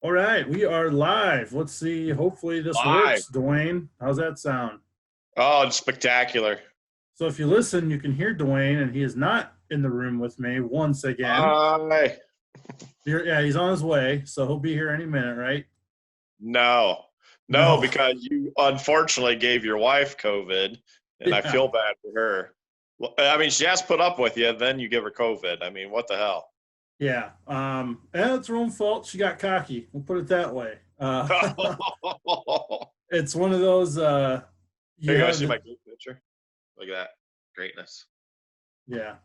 All right, we are live. Let's see. Hopefully this Live. works, Dwayne. How's that sound? Oh, it's spectacular. So if you listen, you can hear Dwayne, and he is not in the room with me once again. Hi. Yeah, he's on his way, so he'll be here any minute, right? No, no, No. because you unfortunately gave your wife COVID, and I Yeah, feel bad for her. Well, I mean, she has to put up with you, then you give her COVID. I mean, what the hell? yeah. And it's her own fault. She got cocky. We'll put it that way. It's one of those. Here You you go. have See the. my great picture? Look at that. Greatness. Yeah.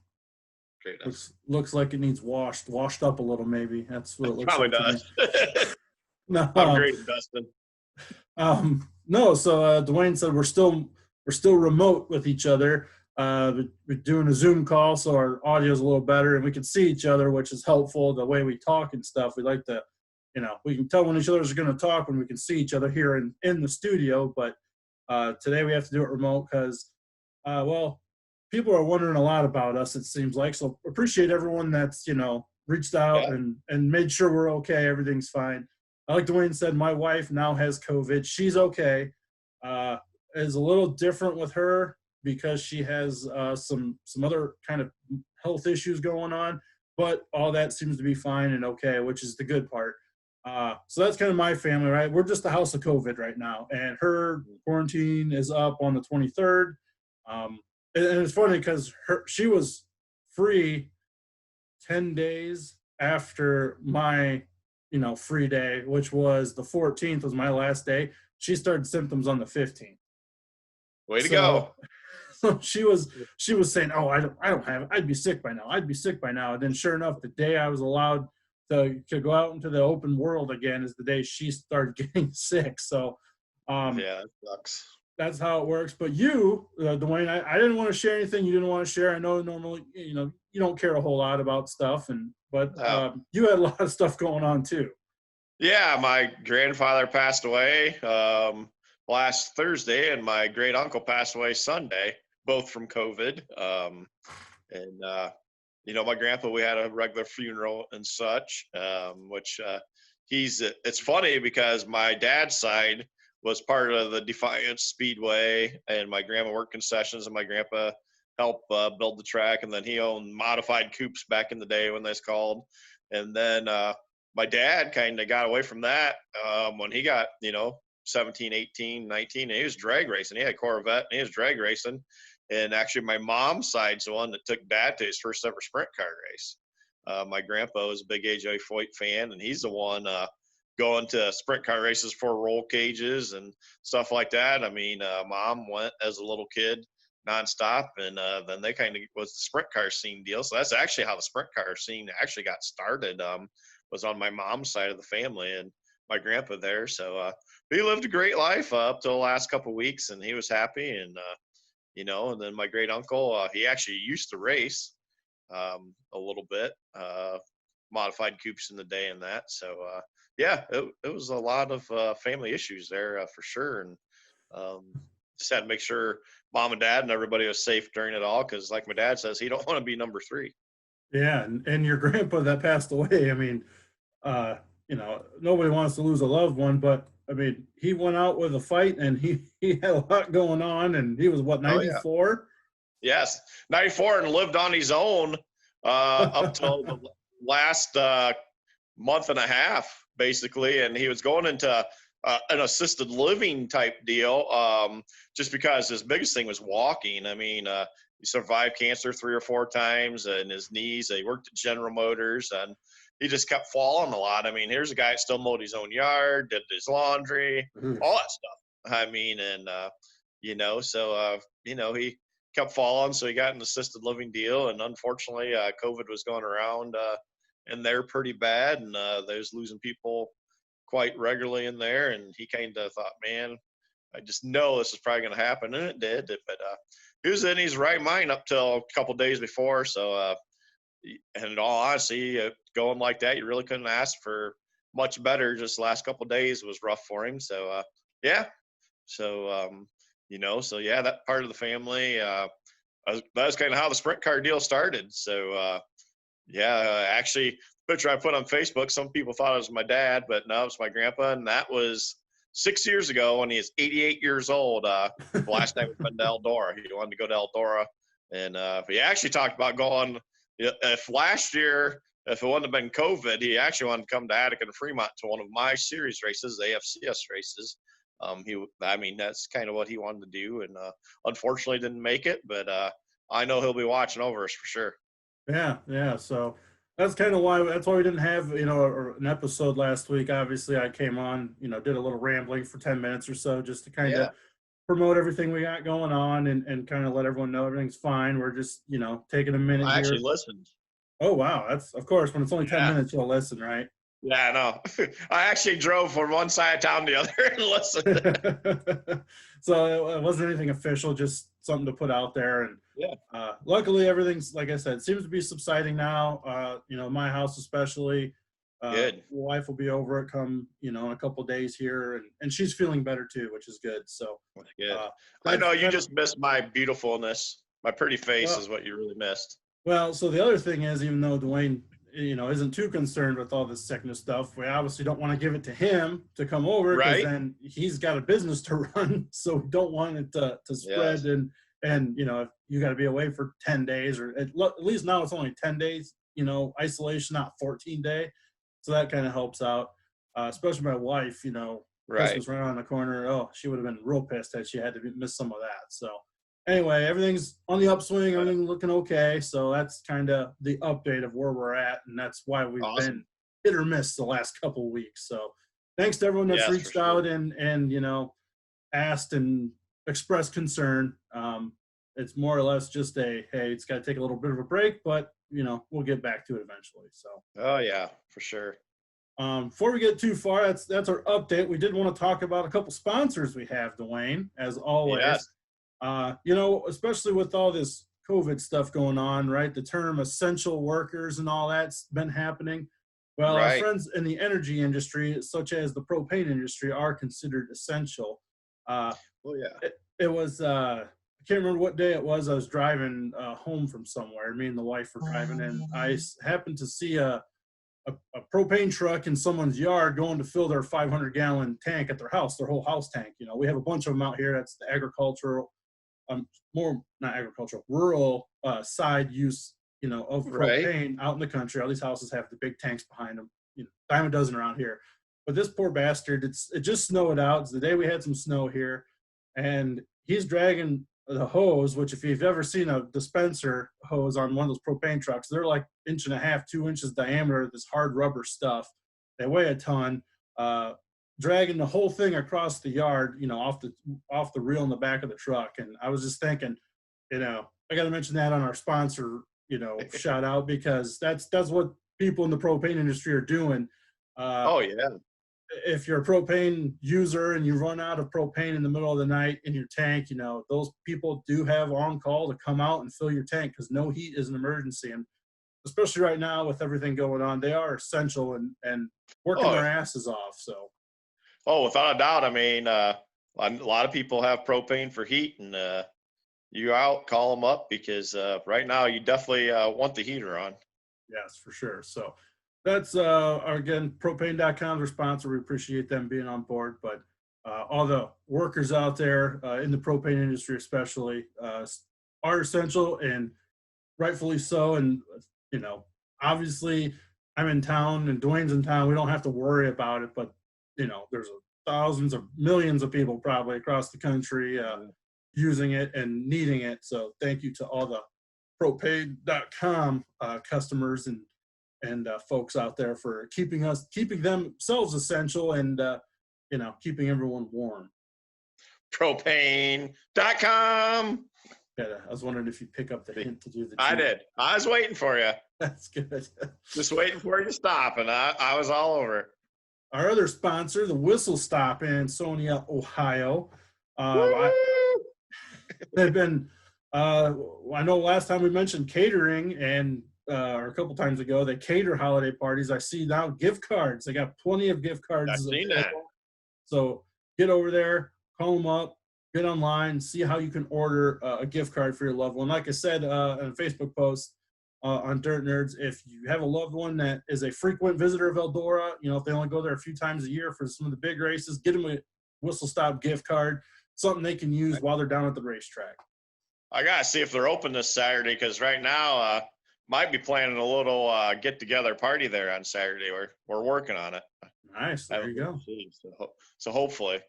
Greatness. Looks like it needs washed up a little. Maybe that's what it looks Probably like to me. does. No. I'm great at Dustin. No. So Dwayne said we're still remote with each other. We're doing a Zoom call, so our audio is a little better, and we can see each other, which is helpful. The way we talk and stuff, we like to, we can tell when each other's going to talk when we can see each other here in the studio. But today we have to do it remote because, well, people are wondering a lot about us. It seems like so. Appreciate everyone that's reached out Yeah. and made sure we're okay. Everything's fine. Like Dwayne said, my wife now has COVID. She's okay. Uh, is a little different with her because she has some other kind of health issues going on, but all that seems to be fine and okay, which is the good part. So that's kind of my family, right? We're just the house of COVID right now, and her quarantine is up on the 23rd. And it's funny because she was free 10 days after my free day, which was the 14th was my last day. She started symptoms on the 15th. Way to So go. she was saying, "Oh, I don't have it. I'd be sick by now. I'd be sick by now." And then sure enough, the day I was allowed to go out into the open world again is the day she started getting sick. So um Yeah, it sucks. that's how it works. But you, Dwayne, I didn't want to share anything you didn't want to share. I know normally, you don't care a whole lot about stuff, but Oh. you had a lot of stuff going on too. Yeah, my grandfather passed away last Thursday, and my great uncle passed away Sunday, both from COVID. And my grandpa, we had a regular funeral and such, which it's funny because my dad's side was part of the Defiance Speedway, and my grandma worked concessions, and my grandpa helped build the track, and then he owned modified coupes back in the day when that's called. And then my dad kind of got away from that when he got 17, 18, 19, and he was drag racing. He had Corvette and he was drag racing. And actually, my mom's side's the one that took dad to his first ever sprint car race. My grandpa was a big AJ Foyt fan, and he's the one going to sprint car races for roll cages and stuff like that. I mean, mom went as a little kid nonstop, and then they kind of was the sprint car scene deal. So that's actually how the sprint car scene actually got started. Was on my mom's side of the family, and my grandpa there. So he lived a great life up till the last couple of weeks, and he was happy. And and then my great uncle, he actually used to race a little bit, modified coupes in the day and that. So, yeah, it was a lot of family issues there for sure. And um, just had to make sure mom and dad and everybody was safe during it all. Cause like my dad says, he don't want to be number three. Yeah, and your grandpa that passed away. I mean, nobody wants to lose a loved one, but I mean, he went out with a fight, and he had a lot going on, and he was what, Oh yeah. 94? Yes. 94 and lived on his own up till the last month and a half, basically, and he was going into an assisted living type deal, just because his biggest thing was walking. I mean, he survived cancer 3 or 4 times, and his knees. He worked at General Motors, and he just kept falling a lot. I mean, here's a guy that still mowed his own yard, did his laundry, all that stuff. I mean, and so he kept falling, so he got an assisted living deal, and unfortunately, COVID was going around. And they're pretty bad, and they was losing people quite regularly in there. And he kind of thought, man, I just know this is probably going to happen, and it did. But he was in his right mind up till a couple days before. So, and in all honesty, going like that, you really couldn't ask for much better. Just the last couple days was rough for him. So, yeah. So, so yeah, that part of the family. That was kind of how the sprint car deal started. So, yeah, actually, picture I put on Facebook. Some people thought it was my dad, but no, it's my grandpa. And that was 6 years ago when he is 88 years old. The last time we've been to Eldora. He wanted to go to Eldora. And he actually talked about going, if last year, if it wouldn't have been COVID, he actually wanted to come to Attica and Fremont to one of my series races, AFCS races. That's kind of what he wanted to do. And unfortunately didn't make it, but I know he'll be watching over us for sure. Yeah. So that's why we didn't have, an episode last week. Obviously, I came on, did a little rambling for 10 minutes or so just to kind of promote everything we got going on and kind of let everyone know everything's fine. We're just, taking a minute I here. actually listened. Oh, wow. That's, of course, when it's only 10 minutes, you'll listen, right? Yeah, I know. I actually drove from one side of town to the other and listened. So it wasn't anything official, just something to put out there. And luckily, everything's, like I said, seems to be subsiding now. My house especially. Good. Wife will be over it come, in a couple of days here, and she's feeling better too, which is good. So good. I know you just missed my beautifulness. My pretty face is what you really missed. Well, so the other thing is, even though Duane, isn't too concerned with all this sickness stuff, we obviously don't want to give it to him to come over, because then he's got a business to run. So we don't want it to spread. And if you got to be away for 10 days, or at least now it's only 10 days, isolation, not 14-day. So that kind of helps out, especially my wife, Christmas right around the corner. Oh, she would have been real pissed that she had to miss some of that. So anyway, everything's on the upswing, everything's looking okay. So that's kind of the update of where we're at, and that's why we've been hit or miss the last couple of weeks. So thanks to everyone that's reached out and asked and expressed concern. It's more or less just hey, it's got to take a little bit of a break, but we'll get back to it eventually. So. Oh yeah, for sure. Before we get too far, that's our update. We did want to talk about a couple sponsors we have, Duane, as always. Yes. Especially with all this COVID stuff going on, right? The term essential workers and all that's been happening. Well, our friends in the energy industry, such as the propane industry, are considered essential. It was, I can't remember what day it was. I was driving home from somewhere. Me and the wife were driving, and I happened to see a propane truck in someone's yard going to fill their 500-gallon tank at their house, their whole house tank. We have a bunch of them out here. That's the agricultural, rural side use, of propane out in the country. All these houses have the big tanks behind them, dime a dozen around here. But this poor bastard, it just snowed out. It's the day we had some snow here, and he's dragging the hose, which if you've ever seen a dispenser hose on one of those propane trucks, they're like 1.5 inches, 2 inches diameter, this hard rubber stuff. They weigh a ton, dragging the whole thing across the yard, off the reel in the back of the truck. And I was just thinking, I got to mention that on our sponsor, shout out, because that's what people in the propane industry are doing. If you're a propane user and you run out of propane in the middle of the night in your tank, those people do have on call to come out and fill your tank, because no heat is an emergency. And especially right now with everything going on, they are essential and working their asses off. So. Oh, without a doubt. I mean, a lot of people have propane for heat, and you call them up, because right now you definitely want the heater on. Yes, for sure. So that's, again, propane.com, their sponsor. We appreciate them being on board. But all the workers out there in the propane industry especially are essential, and rightfully so. And, obviously I'm in town and Duane's in town. We don't have to worry about it. But, there's thousands of millions of people probably across the country using it and needing it. So thank you to all the propane.com customers and folks out there for keeping themselves essential and, keeping everyone warm. Propane.com. Yeah, I was wondering if you pick up the hint to do the. I did. I was waiting for you. That's good. Just waiting for you to stop, and I was all over it. Our other sponsor, the Whistle Stop in Sonia, Ohio. They've been, I know last time we mentioned catering, and or a couple times ago, they cater holiday parties. I see now gift cards. They got plenty of gift cards. I've seen that. So get over there, call them up, get online, see how you can order a gift card for your loved one. Like I said in a Facebook post, on Dirt Nerds. If you have a loved one that is a frequent visitor of Eldora, if they only go there a few times a year for some of the big races, get them a Whistle Stop gift card, something they can use while they're down at the racetrack. I gotta see if they're open this Saturday, because right now might be planning a little get together party there on Saturday. We're working on it. Nice, there you go. So hopefully.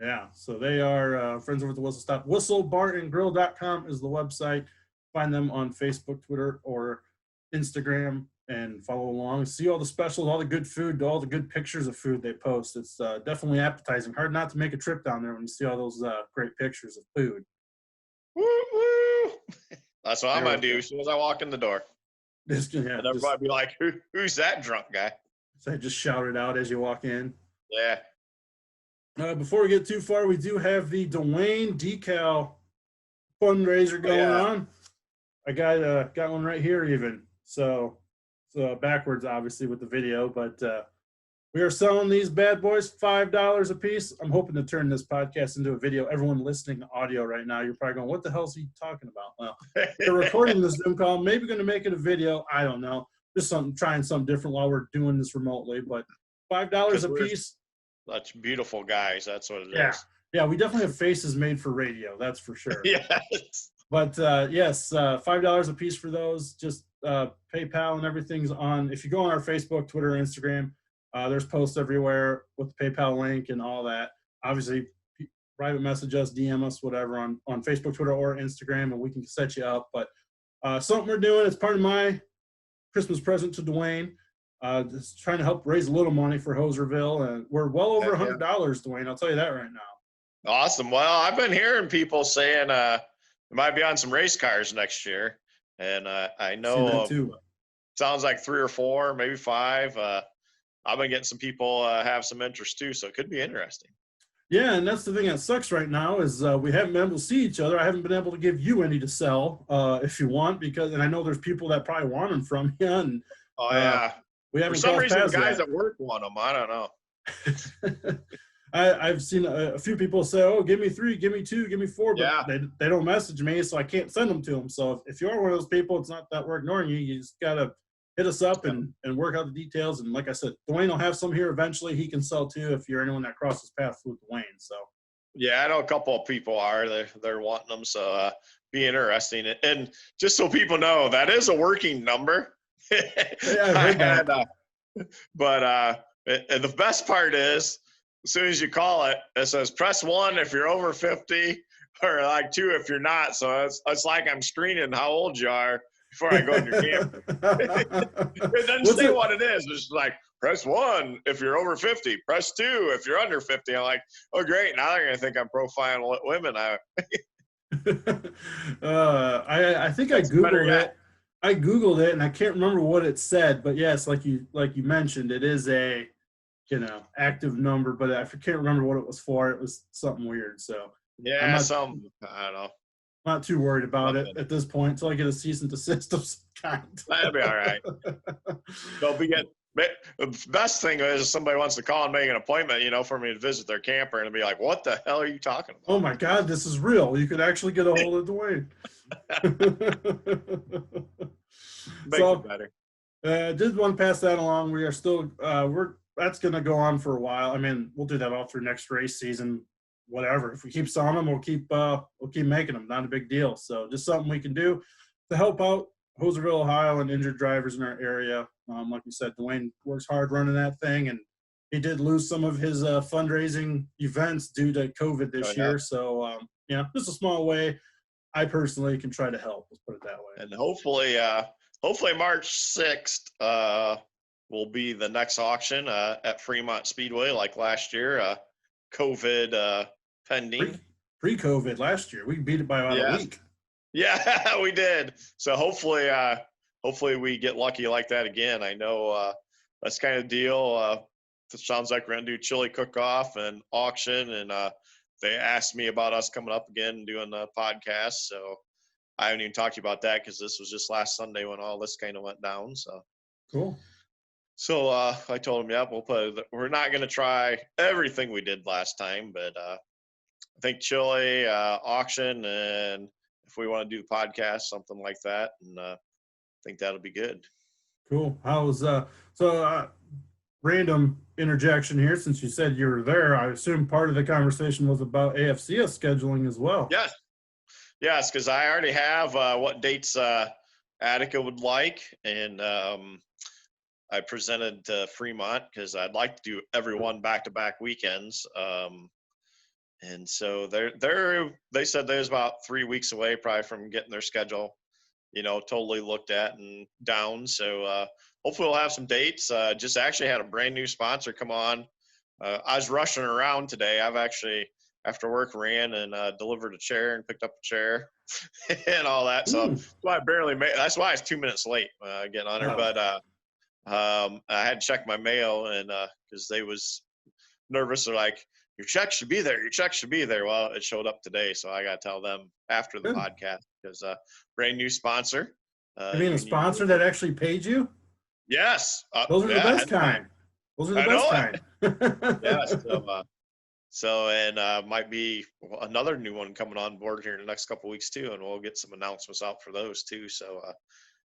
Yeah, so they are friends over at the Whistle Stop. WhistleBarandGrill.com is the website. Find them on Facebook, Twitter, or Instagram, and follow along. See all the specials, all the good food, all the good pictures of food they post. It's definitely appetizing. Hard not to make a trip down there when you see all those great pictures of food. Woo, woo. That's what I'm going to do as soon as I walk in the door. And everybody be like, who's that drunk guy? So just shout it out as you walk in. Yeah. Before we get too far, we do have the Duane decal fundraiser going on. I got one right here even. So backwards, obviously, with the video, but we are selling these bad boys $5 a piece. I'm hoping to turn this podcast into a video. Everyone listening to audio right now, you're probably going, what the hell is he talking about? Well, they're recording this Zoom call, maybe going to make it a video. I don't know. Just trying something different while we're doing this remotely, but $5 a piece. Such beautiful guys. That's what it is. Yeah, we definitely have faces made for radio. That's for sure. Yes. But yes, $5 a piece for those. Just PayPal and everything's on. If you go on our Facebook, Twitter, Instagram, there's posts everywhere with the PayPal link and all that. Obviously, private message us, DM us, whatever on Facebook, Twitter, or Instagram, and we can set you up. But something we're doing, it's part of my Christmas present to Duane. Just trying to help raise a little money for Hoserville, and we're well over $100, Duane. I'll tell you that right now. Awesome. Well, I've been hearing people saying it might be on some race cars next year, and I know that too. Sounds like 3 or 4, maybe 5. I've been getting some people have some interest too, so it could be interesting. Yeah, and that's the thing that sucks right now is we haven't been able to see each other. I haven't been able to give you any to sell if you want, and I know there's people that probably want them from you. And we haven't. For some reason, the guys at work want them. I don't know. I've seen a few people say, "Oh, give me 3, give me 2, give me 4," but they don't message me, so I can't send them to them. So if you are one of those people, it's not that we're ignoring you. You just gotta hit us up and work out the details. And like I said, Duane will have some here eventually. He can sell too if you're anyone that crosses paths with Duane. So yeah, I know a couple of people are they're wanting them, so be interesting. And just so people know, that is a working number. But the best part is, as soon as you call it, it says press 1 if you're over 50, or like 2 if you're not. So it's like I'm screening how old you are before I go in your camper. It doesn't say what it is. It's just like press 1 if you're over 50, press 2 if you're under 50. I'm like, oh great, now they're gonna think I'm profiling women. I think I googled it. I googled it and I can't remember what it said, but yes, like you mentioned, it is a active number, but I can't remember what it was for. It was something weird. So yeah, I don't know. Not too worried about it at this point until I get a cease and desist of some kind. That'll be all right. The best thing is if somebody wants to call and make an appointment, for me to visit their camper and be like, what the hell are you talking about? Oh my God, this is real. You could actually get a hold of Duane. Makes it better. Did want to pass that along. We are still, that's going to go on for a while. I mean, we'll do that all through next race season, whatever. If we keep selling them, we'll keep making them. Not a big deal. So just something we can do to help out Hoserville, Ohio, and injured drivers in our area. Like we said, Duane works hard running that thing, and he did lose some of his fundraising events due to COVID this year. So, just a small way I personally can try to help. Let's put it that way. And hopefully March 6th will be the next auction at Fremont Speedway like last year. COVID pending. Pre-COVID last year, we beat it by about a week. Yeah, we did. So hopefully we get lucky like that again. I know that's kind of deal. It sounds like we're gonna do chili cook-off and auction, and they asked me about us coming up again and doing the podcast. So I haven't even talked to you about that because this was just last Sunday when all this kind of went down. So cool. So I told him, we're not going to try everything we did last time, but I think chili, auction, and if we want to do the podcast, something like that. And think that'll be good. Cool. Random interjection here, since you said you were there, I assume part of the conversation was about AFCS scheduling as well. Yes, because I already have what dates Attica would like, and I presented to Fremont because I'd like to do everyone back-to-back weekends. And so they said they was about 3 weeks away probably from getting their schedule, totally looked at and down. So hopefully we'll have some dates. Just actually had a brand new sponsor come on. I was rushing around today. I've actually, after work, ran and delivered a chair and picked up a chair and all that. So that's why I barely made. That's why I was 2 minutes late getting on her. But I had to check my mail, and because they was nervous. They're like, your check should be there. Your check should be there. Well, it showed up today, so I got to tell them after the podcast, because brand new sponsor. You mean a sponsor that actually paid you? Yes. Those are the best kind. Those are the best kind. Yeah. And might be another new one coming on board here in the next couple of weeks too, and we'll get some announcements out for those too. So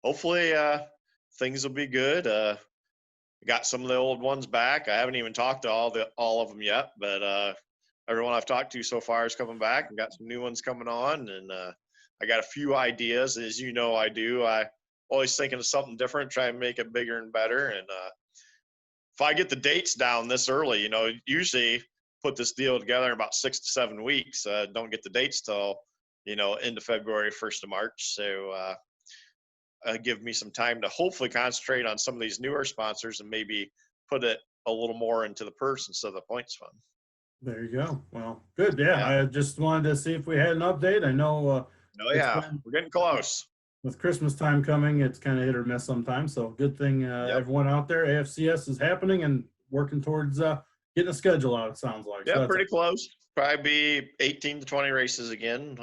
hopefully things will be good. Got some of the old ones back. I haven't even talked to all of them yet, but everyone I've talked to so far is coming back, and got some new ones coming on. And I got a few ideas, as you know I do. I always thinking of something different, try and make it bigger and better. And if I get the dates down this early, usually put this deal together in about 6 to 7 weeks. Don't get the dates till end of February, 1st of March. So give me some time to hopefully concentrate on some of these newer sponsors and maybe put it a little more into the purse instead of the points fund. There you go. Well, good. Yeah. I just wanted to see if we had an update. I know. We're getting close. With Christmas time coming, it's kind of hit or miss sometimes. So good thing everyone out there, AFCS is happening and working towards getting a schedule out, it sounds like. Yeah, so pretty close. Probably be 18 to 20 races again.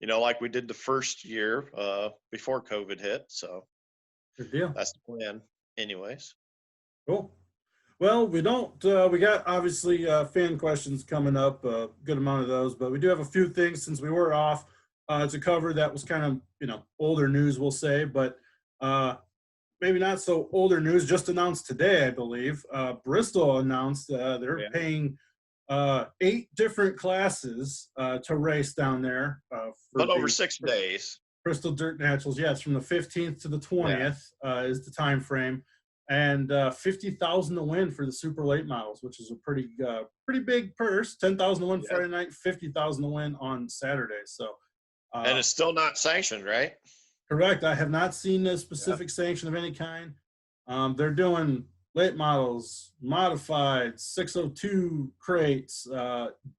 Like we did the first year before COVID hit. So good deal. That's the plan anyways. Cool. Well, we got obviously fan questions coming up, a good amount of those, but we do have a few things since we were off to cover that was kind of, older news, we'll say, but maybe not so older news, just announced today, I believe. Bristol announced they're paying 8 different classes to race down there. But over 6 days. Bristol Dirt Naturals, yes, from the 15th to the 20th is the time frame, and $50,000 to win for the super late models, which is a pretty big purse. $10,000 to win Friday night, $50,000 to win on Saturday. So, and it's still not sanctioned, right? Correct. I have not seen a specific sanction of any kind. They're doing late models, modified, 602 crates,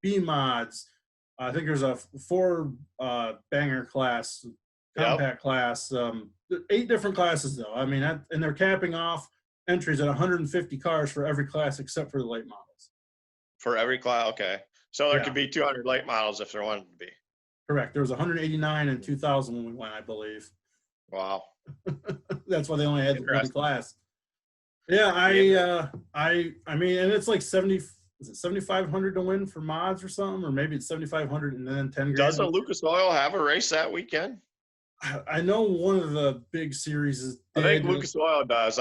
B mods. I think there's a 4 banger class, compact class, 8 different classes though. I mean, and they're capping off entries at 150 cars for every class except for the late models. For every class, okay. So there could be 200 late models if there wanted to be. Correct. There was 189 in 2000 when we went, I believe. Wow. That's why they only had one class. Yeah, I mean, and it's like 7,500 to win for mods or something, or maybe it's 7,500 and then 10 grand. Doesn't Lucas Oil have a race that weekend? I know one of the big series is. I think Lucas Oil does.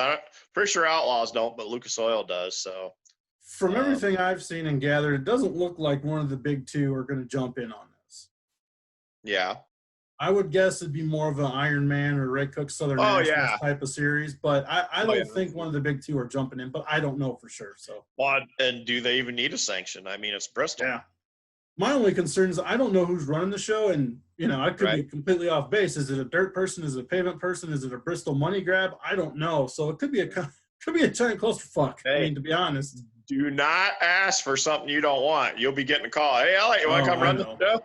Pretty sure Outlaws don't, but Lucas Oil does. So, from everything I've seen and gathered, it doesn't look like one of the big 2 are going to jump in on this. Yeah. I would guess it'd be more of an Iron Man or Ray Cook Southern Nationals type of series, but I don't think one of the big 2 are jumping in, but I don't know for sure. So, and do they even need a sanction? I mean, it's Bristol. Yeah. My only concern is I don't know who's running the show, and I could be completely off base. Is it a dirt person? Is it a pavement person? Is it a Bristol money grab? I don't know. So it could be a giant clusterfuck. Hey, I mean, to be honest. Do not ask for something you don't want. You'll be getting a call. Hey, Elliott, you want to come run the show?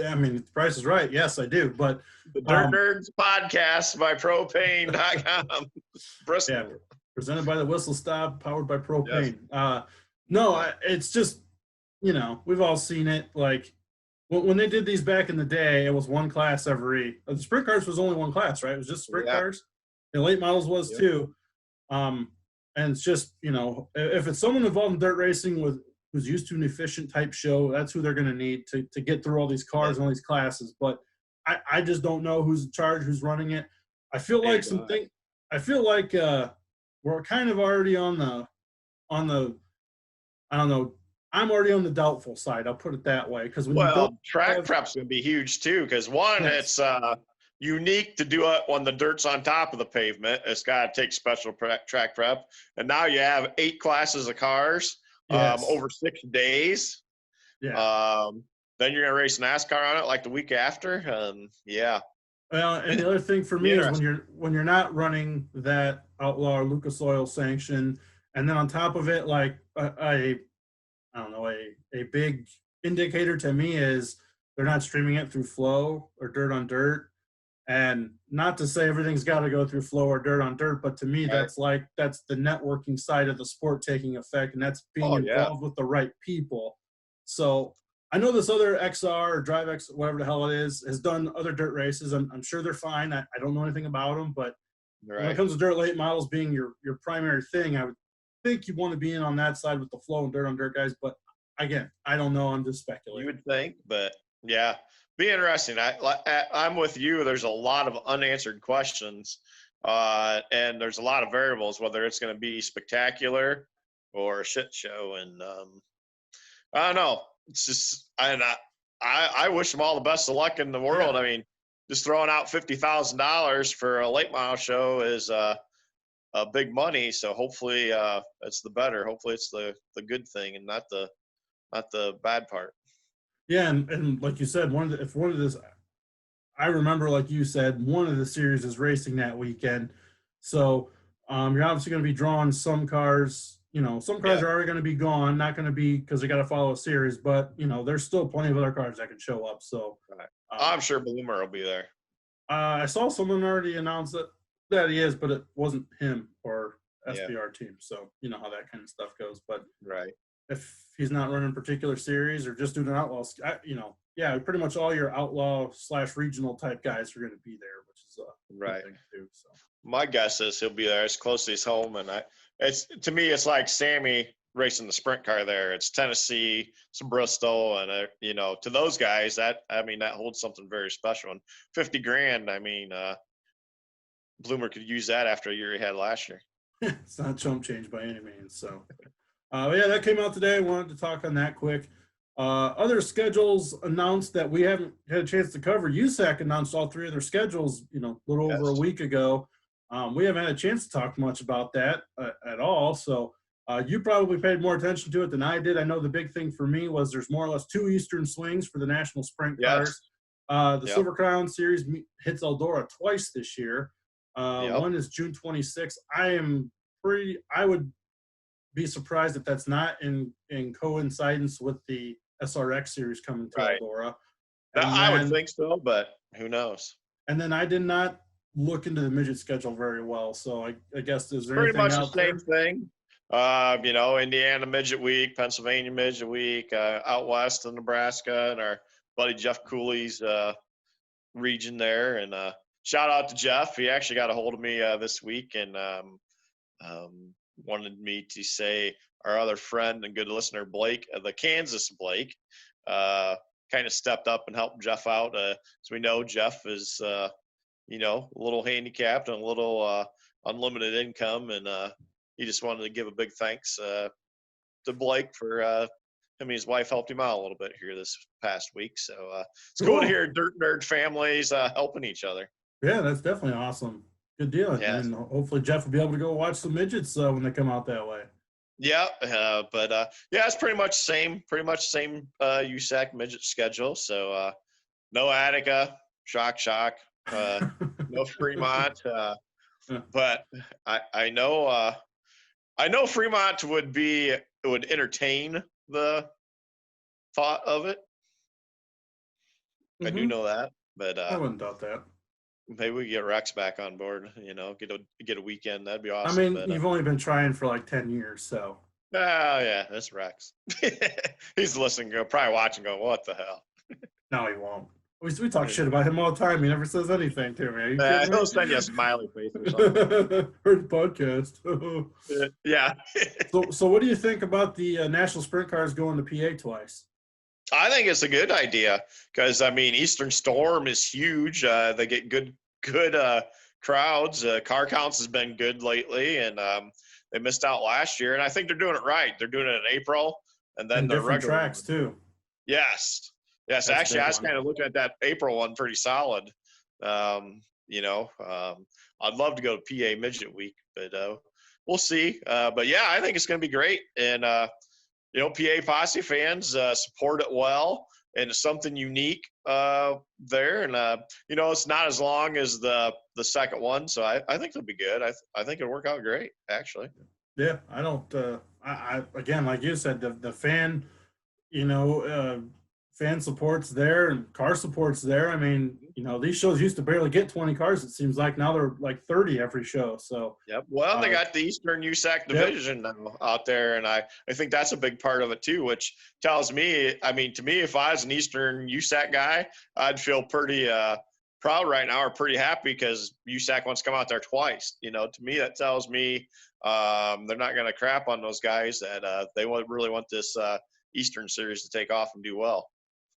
I mean, the price is right. Yes, I do. But the Dirt Nerds podcast by propane.com. Bristol. Yeah, presented by the Whistle Stop, powered by propane. Yes. It's just, we've all seen it. Like when they did these back in the day, it was one class every. The sprint cars was only one class, right? It was just sprint cars. The late models was too. And it's just, if it's someone involved in dirt racing who's used to an efficient type show, that's who they're going to need to get through all these cars and all these classes. But I just don't know who's in charge, who's running it. I feel like Neither do I feel like we're kind of already on the I don't know. I'm already on the doubtful side. I'll put it that way because when you don't Well, track have prep's gonna be huge too, because one, yes, it's unique to do it when the dirt's on top of the pavement. It's got to take special track prep, and now you have 8 classes of cars yes, over 6 days. yeah. Um, then you're gonna race NASCAR on it like the week after. Yeah, Well, and the other thing for be me is interesting. when you're not running that Outlaw or Lucas Oil sanction, and then on top of it, like I don't know, a big indicator to me is they're not streaming it through Flow or Dirt on Dirt. And not to say everything's got to go through Flow or Dirt on Dirt, but to me, Right? that's the networking side of the sport taking effect, and that's being Oh yeah, involved with the right people. So I know this other XR or Drive X, whatever the hell it is, has done other dirt races. I'm sure they're fine. I don't know anything about them, but when it right. comes to dirt late models being your primary thing, I would think you want to be in on that side with the Flow and Dirt on Dirt guys. But again, I don't know. I'm just You speculating. would think, but yeah, be interesting. I'm with you. There's a lot of unanswered questions, and there's a lot of variables, whether it's going to be spectacular or a shit show. And I don't know. It's just I wish them all the best of luck in the Yeah. world. I mean, just throwing out $50,000 for a late model show is a big money. So hopefully, it's the better. Hopefully, it's the good thing and not the bad part. Yeah, and like you said, if one of this, I remember, like you said, one of the series is racing that weekend. So you're obviously going to be drawing some cars. You know, some cars Yeah. are already going to be gone, not going to be because they got to follow a series. But you know, there's still plenty of other cars that can show up. So Right. um, I'm sure Bloomer will be there. I saw someone already announce that he is, but it wasn't him or Yeah. SBR team. So you know how that kind of stuff goes. But Right. if he's not running a particular series or just doing an outlaw, you know, yeah, pretty much all your outlaw / regional type guys are going to be there, which is a good Right. thing too. So My guess is he'll be there as close as home, and it's to me, it's like Sammy racing the sprint car there. It's Tennessee, it's Bristol, and to those guys, that I mean, that holds something very special. And 50 grand, I mean, Bloomer could use that after a year he had last year. it's not chump change by any means. So, yeah, that came out today. I wanted to talk on that quick. Other schedules announced that we haven't had a chance to cover. USAC announced all 3 of their schedules, you know, a little over a Yes. week ago. We haven't had a chance to talk much about that at all. So you probably paid more attention to it than I did. I know the big thing for me was there's more or less 2 Eastern swings for the national sprint cars. Yes. The Yep. Silver Crown Series hits Eldora twice this year. Yep. One is June 26th. I would be surprised if that's not in coincidence with the SRX series coming to Right. Eldora. Now, And I would then think so, but who knows? I did not look into the midget schedule very well. So I guess is there Pretty anything much the out same there? thing. Indiana Midget Week, Pennsylvania Midget Week, out west in Nebraska, and our buddy Jeff Cooley's region there. And shout out to Jeff. He actually got a hold of me this week and wanted me to say our other friend and good listener, Blake, the Kansas Blake, kind of stepped up and helped Jeff out. As we know, Jeff is, a little handicapped and a little unlimited income. And he just wanted to give a big thanks to Blake for him and his wife helped him out a little bit here this past week. So it's cool to Cool. hear dirt nerd families helping each other. Yeah, that's definitely awesome. Good deal. Yes. And hopefully Jeff will be able to go watch some midgets when they come out that way. Yeah, but yeah, it's pretty much same USAC midget schedule. So no Attica, shock, no Fremont, but I know Fremont would entertain the thought of it. I do Hmm. know that, but I wouldn't doubt that. maybe we get Rex back on board. Get a weekend. That'd be I awesome. mean, But you've only been trying for like 10 years, so. yeah, that's Rex. He's listening, probably watching, going, "What the hell?" No, he won't. We talk shit about him all the time. He never says anything to me. Are you kidding He'll me? send you a smiley face or something. Heard the podcast. Yeah. So what do you think about the national sprint cars going to PA twice? I think it's a good idea because I mean Eastern Storm is huge. They get good crowds. Car counts has been good lately, and they missed out last year. And I think they're doing it right. They're doing it in April, and then And the different regular tracks one. too. Yes, yes. That's a Actually, big I was one. kind of looking at that April one pretty solid. You know, I'd love to go to PA Midget Week, but we'll see. But yeah, I think it's going to be great, and you know, PA Posse fans support it well, and it's something unique there. And you know, it's not as long as the second one, so I think it'll be good. I think it'll work out great, actually. Yeah, I don't. I again, like you said, the fan, you know, fan support's there and car support's there. I mean, you know, these shows used to barely get 20 cars. It seems like now they're like 30 every show. So, Yep. Well, and they uh, got the Eastern USAC yep, division now out there, and I think that's a big part of it too. Which tells me, I mean, to me, if I was an Eastern USAC guy, I'd feel pretty proud right now, or pretty happy because USAC wants to come out there twice. You know, to me, that tells me they're not going to crap on those guys. That they really want this Eastern series to take off and do well.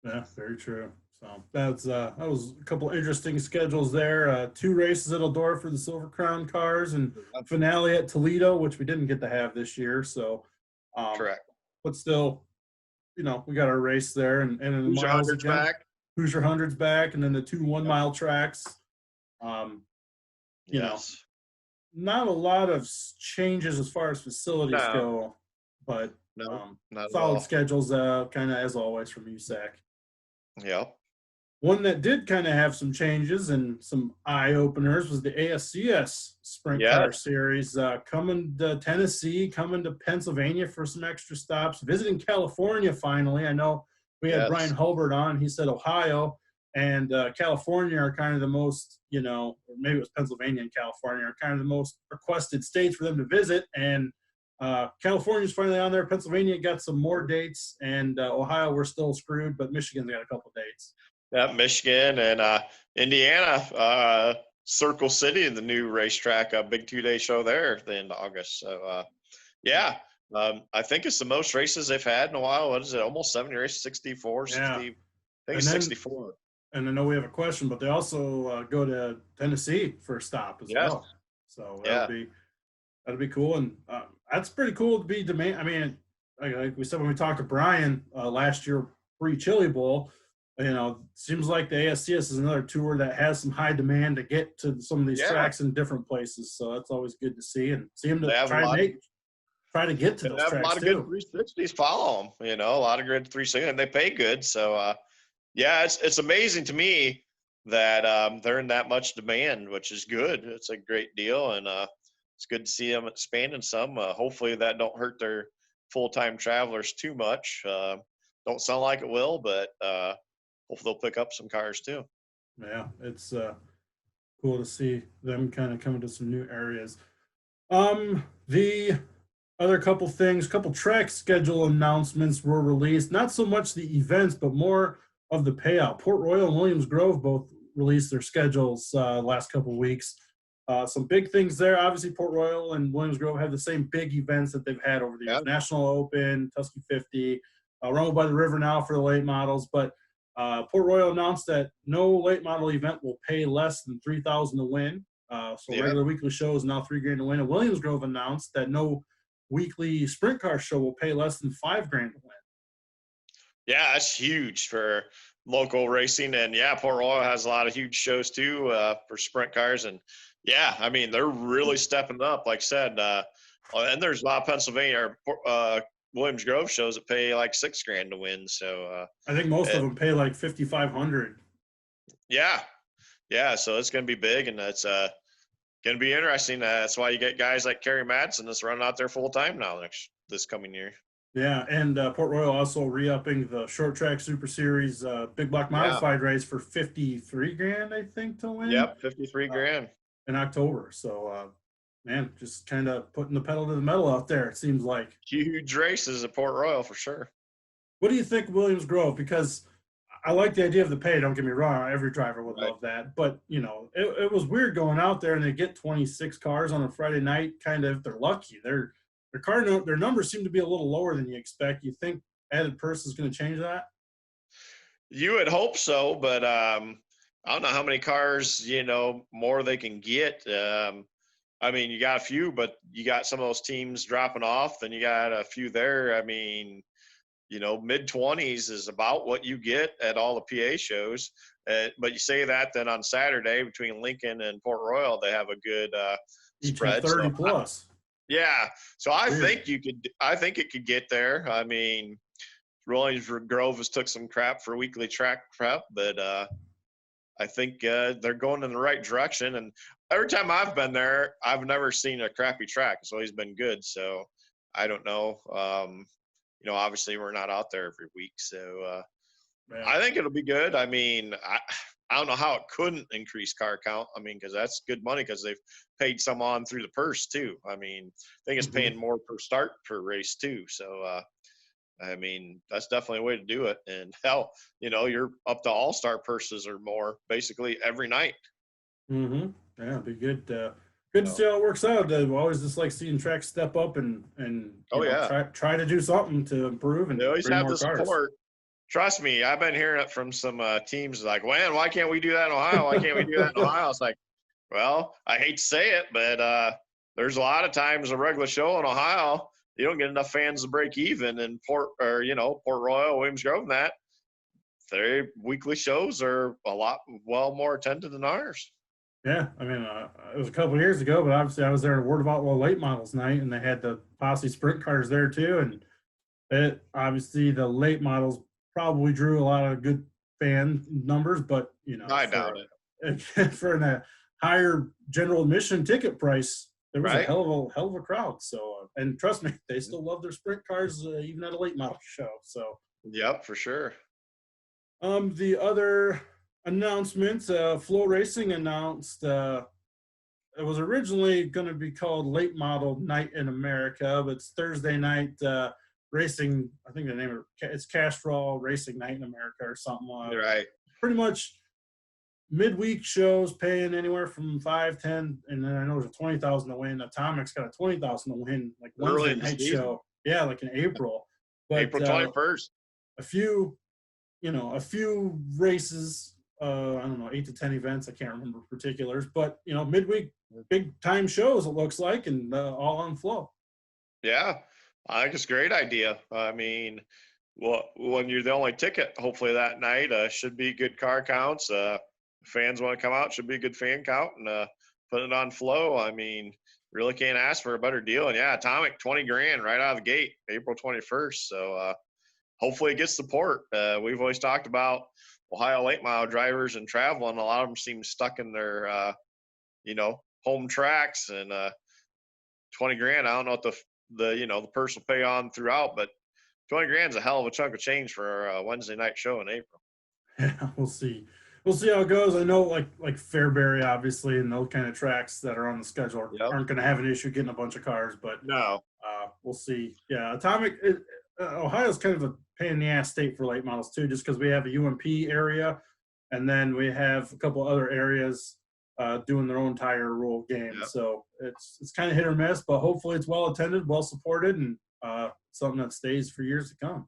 yeah, very true. So that was a couple interesting schedules there. Two races at Eldora for the Silver Crown cars, and finale at Toledo, which we didn't get to have this year. So, Correct. but still, you know, we got our race there, and in the Who's your miles hundreds again. back? Hoosier Hundreds back, and then the two 1 mile tracks. You know, Yes. not a lot of changes as far as facilities No. go, but No. Not at solid all. schedules, kind of as always from USAC. Yep. One that did kind of have some changes and some eye openers was the ASCS Sprint Car Yes. Series, coming to Tennessee, coming to Pennsylvania for some extra stops, visiting California finally. I know we had Brian Yes. Hulbert on. He said Ohio and California are kind of the most, you know, or maybe it was Pennsylvania and California are kind of the most requested states for them to visit. And California's finally on there. Pennsylvania got some more dates, and Ohio we're still screwed, but Michigan's got a couple dates. Yeah, Michigan and Indiana, Circle City, the new racetrack, a big 2-day show there at the end of August. So, yeah, I think it's the most races they've had in a while. What is it? Almost 70 races, 64, Yeah. 60. I think And it's then 64. And I know we have a question, but they also go to Tennessee for a stop as Yes. well. So Yeah. that'll be cool, and that's pretty cool to be demand. I mean, like we said when we talked to Brian last year pre Chili Bowl, you know, seems like the ASCS is another tour that has some high demand to get to some of these Yeah. tracks in different places. So that's always good to see, and see them to They have try to get to they those have a tracks lot of good too. 360s follow them, you know, a lot of good 360s, and they pay good. So, yeah, it's amazing to me that they're in that much demand, which is good. It's a great deal, and it's good to see them expanding some. Hopefully, that don't hurt their full-time travelers too much. Don't sound like it will, but hopefully they'll pick up some cars too. Yeah, it's cool to see them kind of coming to some new areas. The other couple things, couple track schedule announcements were released. Not so much the events, but more of the payout. Port Royal and Williams Grove both released their schedules last couple weeks. Some big things there. Obviously, Port Royal and Williams Grove have the same big events that they've had over the years: Yeah. National Open, Tusky 50, Rumble by the River now for the late models. But Port Royal announced that no late model event will pay less than $3,000 to win. So Yeah. regular weekly show is now $3,000 to win. And Williams Grove announced that no weekly sprint car show will pay less than $5,000 to win. Yeah, that's huge for local racing. And yeah, Port Royal has a lot of huge shows too for sprint cars. And yeah, I mean, they're really stepping up, like I said. And there's a lot of Pennsylvania or Williams Grove shows that pay like $6,000 to win. So I think most of them pay like $5,500. yeah, yeah. So it's going to be big, and it's going to be interesting. That's why you get guys like Kerry Madsen that's running out there full time now this coming year. Yeah, and Port Royal also re-upping the short track Super Series Big Block Modified race for $53,000, I think, to win. Yep, $53,000 in October. So, man, just kind of putting the pedal to the metal out there. It seems like huge races at Port Royal for sure. What do you think, Williams Grove? Because I like the idea of the pay. Don't get me wrong; every driver would love that. But you know, it was weird going out there and they get 26 cars on a Friday night. Kind of, if they're lucky, their numbers seem to be a little lower than you expect. You think added purse is going to change that? You would hope so, but I don't know how many cars, more they can get. I mean, you got a few, but you got some of those teams dropping off. Then you got a few there. I mean, mid 20s is about what you get at all the PA shows. But you say that, then on Saturday between Lincoln and Port Royal, they have a good Each have spread. 30 plus. Yeah. So I Weird. think I think it could get there. I mean, Rolling Grove has took some crap for weekly track prep, but I think they're going in the right direction. And every time I've been there, I've never seen a crappy track. It's always been good. So I don't know. Obviously we're not out there every week. So Yeah. I think it'll be good. I mean, I don't know how it couldn't increase car count. I mean, because that's good money because they've paid some on through the purse too. I mean, I think it's paying more per start per race too. So, I mean, that's definitely a way to do it. And hell, you're up to all-star purses or more basically every night. Yeah, it'd be good. Good to see how it works out. I always just like seeing tracks step up and try to do something to improve and They always bring have more the cars. support. Trust me, I've been hearing it from some teams like, "Man, why can't we do that in Ohio? Why can't we do that in Ohio?" It's like, well, I hate to say it, but there's a lot of times a regular show in Ohio, you don't get enough fans to break even. In Port Royal, Williams Grove, and that their weekly shows are a lot more attended than ours. Yeah, I mean, it was a couple of years ago, but obviously I was there at Word of Outlaw Late Models night, and they had the Posse Sprint cars there too. And obviously the late models probably drew a lot of good fan numbers, but I doubt it. For a higher general admission ticket price, there was a hell of a crowd. So, and trust me, they still love their sprint cars even at a late model show. So, yep, for sure. The other announcements, Flow Racing announced it was originally going to be called Late Model Night in America, but it's Thursday night racing. I think the name of it's Castrol Racing Night in America or something. Right. Pretty much midweek shows paying anywhere from 5, 10, and then I know there's a 20,000 to win. Atomic's got a 20,000 to win, like Wednesday night show. Yeah, like in April. But April 21st. A few races. I don't know, 8 to 10 events. I can't remember particulars, but midweek big time shows. It looks like, and all on Flow. Yeah, I think it's a great idea. I mean, when you're the only ticket, hopefully that night should be good car counts. Fans want to come out, should be a good fan count, and put it on Flow. I mean, really can't ask for a better deal. And yeah, Atomic, 20 grand right out of the gate, April 21st. So hopefully it gets support. We've always talked about Ohio late mile drivers and traveling. A lot of them seem stuck in their, home tracks, and 20 grand. I don't know what the purse will pay on throughout, but 20 grand is a hell of a chunk of change for a Wednesday night show in April. Yeah, we'll see. We'll see how it goes. I know like Fairbury, obviously, and those kind of tracks that are on the schedule aren't going to have an issue getting a bunch of cars, but no, we'll see. Yeah, Atomic, Ohio's kind of a pain in the ass state for late models too, just because we have a UMP area, and then we have a couple other areas doing their own tire rule game. Yep. So it's kind of hit or miss, but hopefully it's well attended, well supported, and something that stays for years to come.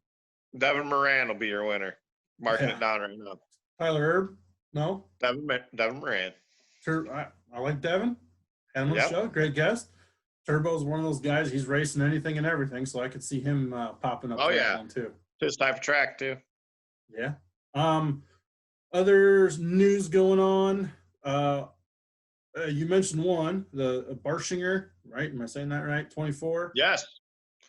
Devin Moran will be your winner. Marking it down right now. Tyler Erb? No? Devin Moran. I like Devin. Had him on the show. Great guest. Turbo's one of those guys. He's racing anything and everything, so I could see him popping up. Oh, yeah. One too. His type of track, too. Yeah. Other news going on. You mentioned one, the Barshinger, right? Am I saying that right? 24? Yes.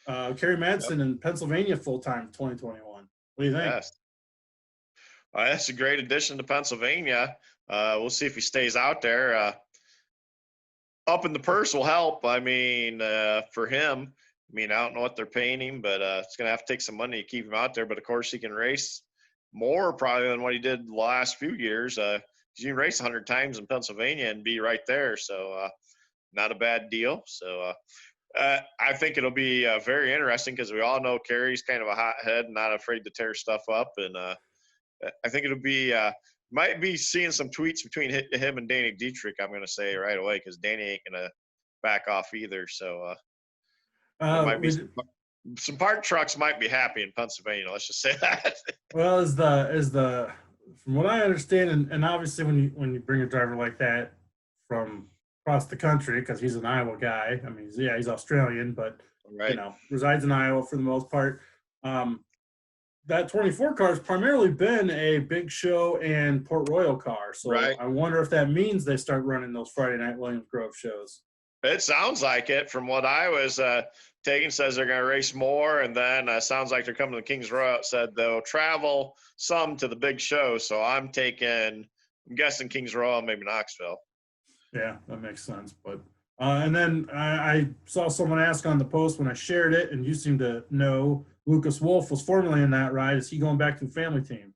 Kerry Madsen in Pennsylvania full-time 2021. What do you think? Yes. That's a great addition to Pennsylvania. We'll see if he stays out there. Up in the purse will help. I mean, for him, I don't know what they're paying him, but it's going to have to take some money to keep him out there. But, of course, he can race more probably than what he did the last few years. You can race 100 times in Pennsylvania and be right there. So not a bad deal. So I think it'll be very interesting because we all know Kerry's kind of a hothead and not afraid to tear stuff up. And I think it'll be might be seeing some tweets between him and Danny Dietrich, I'm going to say right away, because Danny ain't going to back off either. So might be some part trucks might be happy in Pennsylvania. Let's just say that. Well, is the from what I understand, and obviously when you bring a driver like that from across the country, because he's an Iowa guy. I mean, he's Australian, but Right. resides in Iowa for the most part. Um, that 24 car has primarily been a Big Show and Port Royal car. So Right. I wonder if that means they start running those Friday night Williams Grove shows. It sounds like it from what I was taking. Says they're going to race more, and then sounds like they're coming to Kings Royal. It said they'll travel some to the big show. So I'm guessing Kings Royal, maybe Knoxville. Yeah, that makes sense. But and then I saw someone ask on the post when I shared it, and you seem to know Lucas Wolf was formerly in that ride. Is he going back to the family team?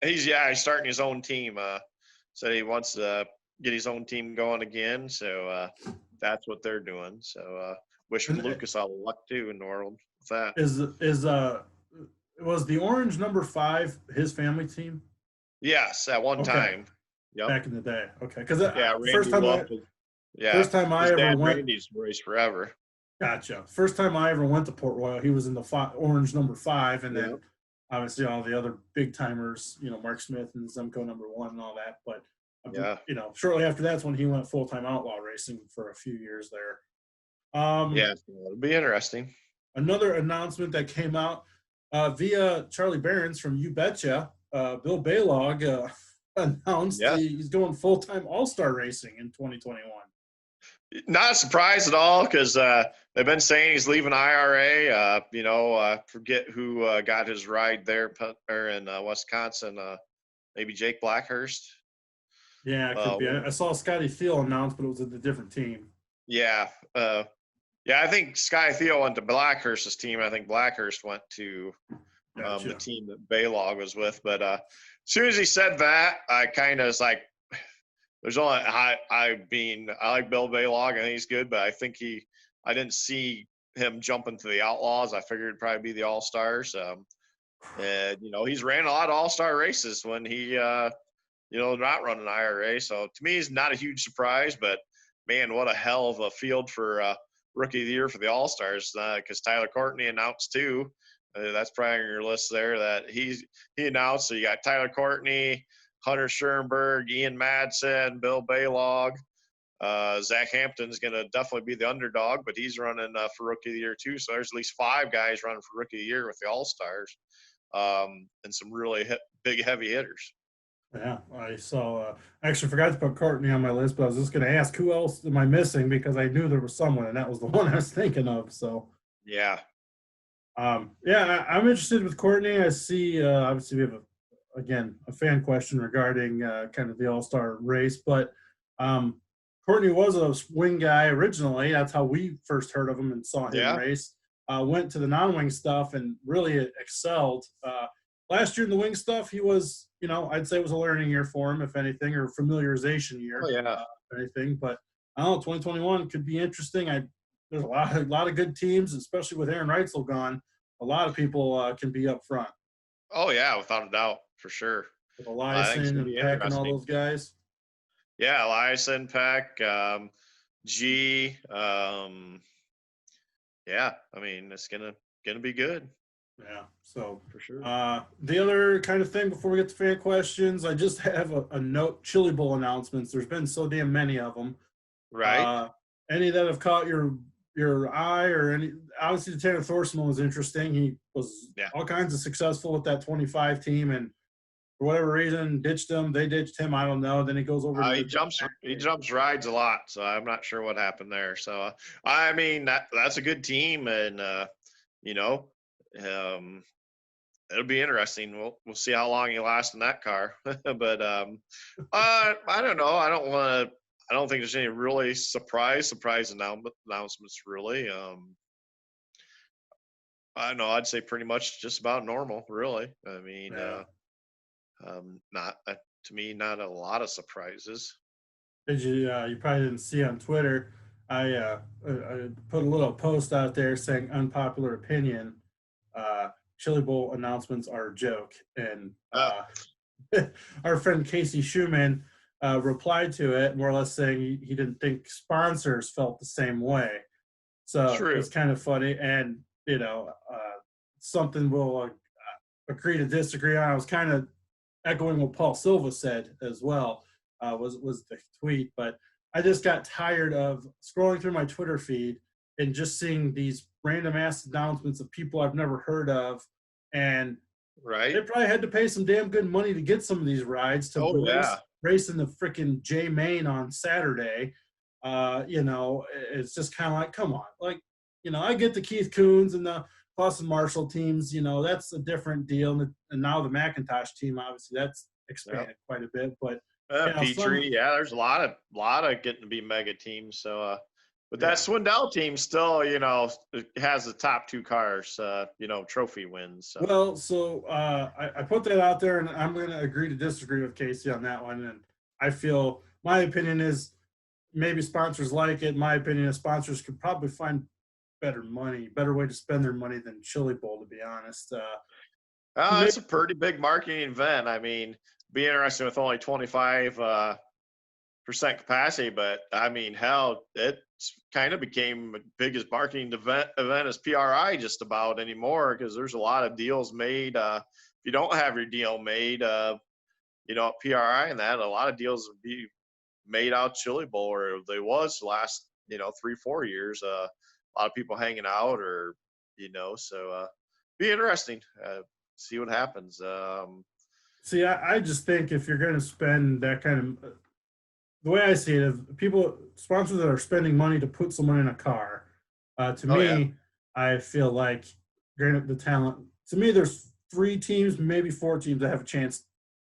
He's starting his own team. Said he wants to get his own team going again. So that's what they're doing. So wishing And Lucas all the luck too in the world with that. is was the orange number 5 his family team? Yes, at one Okay, time. Yep. back in the day. Okay, because Yeah, first Randy time loved it. Yeah, first time I his ever dad went. Randy's raced forever. Gotcha. First time I ever went to Port Royal, he was in the orange number 5, and Yeah, then obviously all the other big timers, Mark Smith and Zemco number 1 and all that. But yeah, shortly after that's when he went full time outlaw racing for a few years there. Um, yeah. So it'll be interesting. Another announcement that came out via Charlie Barons from You Betcha, Bill Baylog announced Yeah, he's going full time All Star racing in 2021. not surprised at all because they've been saying he's leaving IRA. Forget who got his ride there in Wisconsin. Maybe Jake Blackhurst. Yeah, it could be. I saw Scotty Thiel announced, but it was a different team. Yeah, yeah. I think Sky Theo went to Blackhurst's team. I think Blackhurst went to the Gotcha. team that Baylog was with. But as soon as he said that, I kind of was like, "There's only I like Bill Baylog. I think he's good, but I didn't see him jumping to the Outlaws. I figured it'd probably be the All Stars. And he's ran a lot of All Star races when he not running IRA. So to me, it's not a huge surprise. But man, what a hell of a field for Rookie of the Year for the All Stars because Tyler Courtney announced too. That's probably on your list there that he announced. So you got Tyler Courtney, Hunter Schoenberg, Ian Madsen, Bill Baylog. Zach Hampton's going to definitely be the underdog, but he's running for Rookie of the Year too. So there's at least 5 guys running for Rookie of the Year with the All Stars and some really big heavy hitters. Yeah, I saw. I actually forgot to put Courtney on my list, but I was just going to ask who else am I missing because I knew there was someone, and that was the one I was thinking of. So, Yeah. yeah, I'm interested with Courtney. I see. Obviously, we have a fan question regarding kind of the All Star race, but Courtney was a wing guy originally. That's how we first heard of him and saw him Yeah. race. Went to the non-wing stuff and really excelled. Last year in the wing stuff, he was, I'd say it was a learning year for him, if anything, or familiarization year, Oh, yeah. if anything. But I don't know, 2021 could be interesting. There's a lot of good teams, especially with Aaron Reitzel gone. A lot of people can be up front Oh, yeah, without a doubt, for sure. with I think it's Eliason going to and be Peck and all interesting. those guys. Yeah, Eliason, Peck, G. Yeah, I mean, it's gonna be good Yeah. So for sure. the other kind of thing before we get to fan questions, I just have a note: Chili Bowl announcements. There's been so damn many of them. Right? Uh, any that have caught your eye or any? Obviously, the Tanner Thorsman was interesting. He was Yeah. all kinds of successful with that 25 team, and for whatever reason, ditched him. They ditched him. I don't know. Then he goes over to He the jumps rides a lot, so I'm not sure what happened there. So I mean that's a good team, and you know, um, it'll be interesting. We'll see how long he lasts in that car. But I don't know. I don't think there's any really surprise announcements really. I don't know. I'd say pretty much just about normal, really. I mean, yeah. not to me, not a lot of surprises. Did you? You probably didn't see on Twitter. I put a little post out there saying unpopular opinion. Chili Bowl announcements are a joke, and Uh, our friend Casey Schumann replied to it, more or less saying he didn't think sponsors felt the same way. So True. it's kind of funny, and something we'll agree to disagree on. I was kind of echoing what Paul Silva said as well, was the tweet. But I just got tired of scrolling through my Twitter feed and just seeing these random ass announcements of people I've never heard of, and they Right. probably had to pay some damn good money to get some of these rides to Oh yeah. race in the freaking J Main on Saturday. It's just kind of like, come on, like, I get the Keith Coons and the Boston Marshall teams. That's a different deal, and now the McIntosh team, obviously, that's Yep. expanded quite a bit. But Petrie, yeah, there's a lot of getting to be mega teams. So, but that yeah. Swindell team still, has the top two cars, trophy wins. So, Well, so I put that out there, and I'm going to agree to disagree with Casey on that one. And I feel my opinion is maybe sponsors like it. My opinion is sponsors could probably find better way to spend their money than Chili Bowl, to be honest. Maybe, it's a pretty big marketing event. I mean, be interesting with only 25% capacity, but I mean, hell, it kind of became the biggest marketing event as PRI just about anymore, because there's a lot of deals made. If you don't have your deal made, at PRI and that, a lot of deals would be made out Chili Bowl, or they was the last 3-4 years. A lot of people hanging out, or so be interesting. See what happens. see, I just think if you're going to spend that kind of, the way I see it, if people sponsors that are spending money to put someone in a car, to Oh yeah. me, I feel like granted the talent. To me, there's 3 teams, maybe 4 teams that have a chance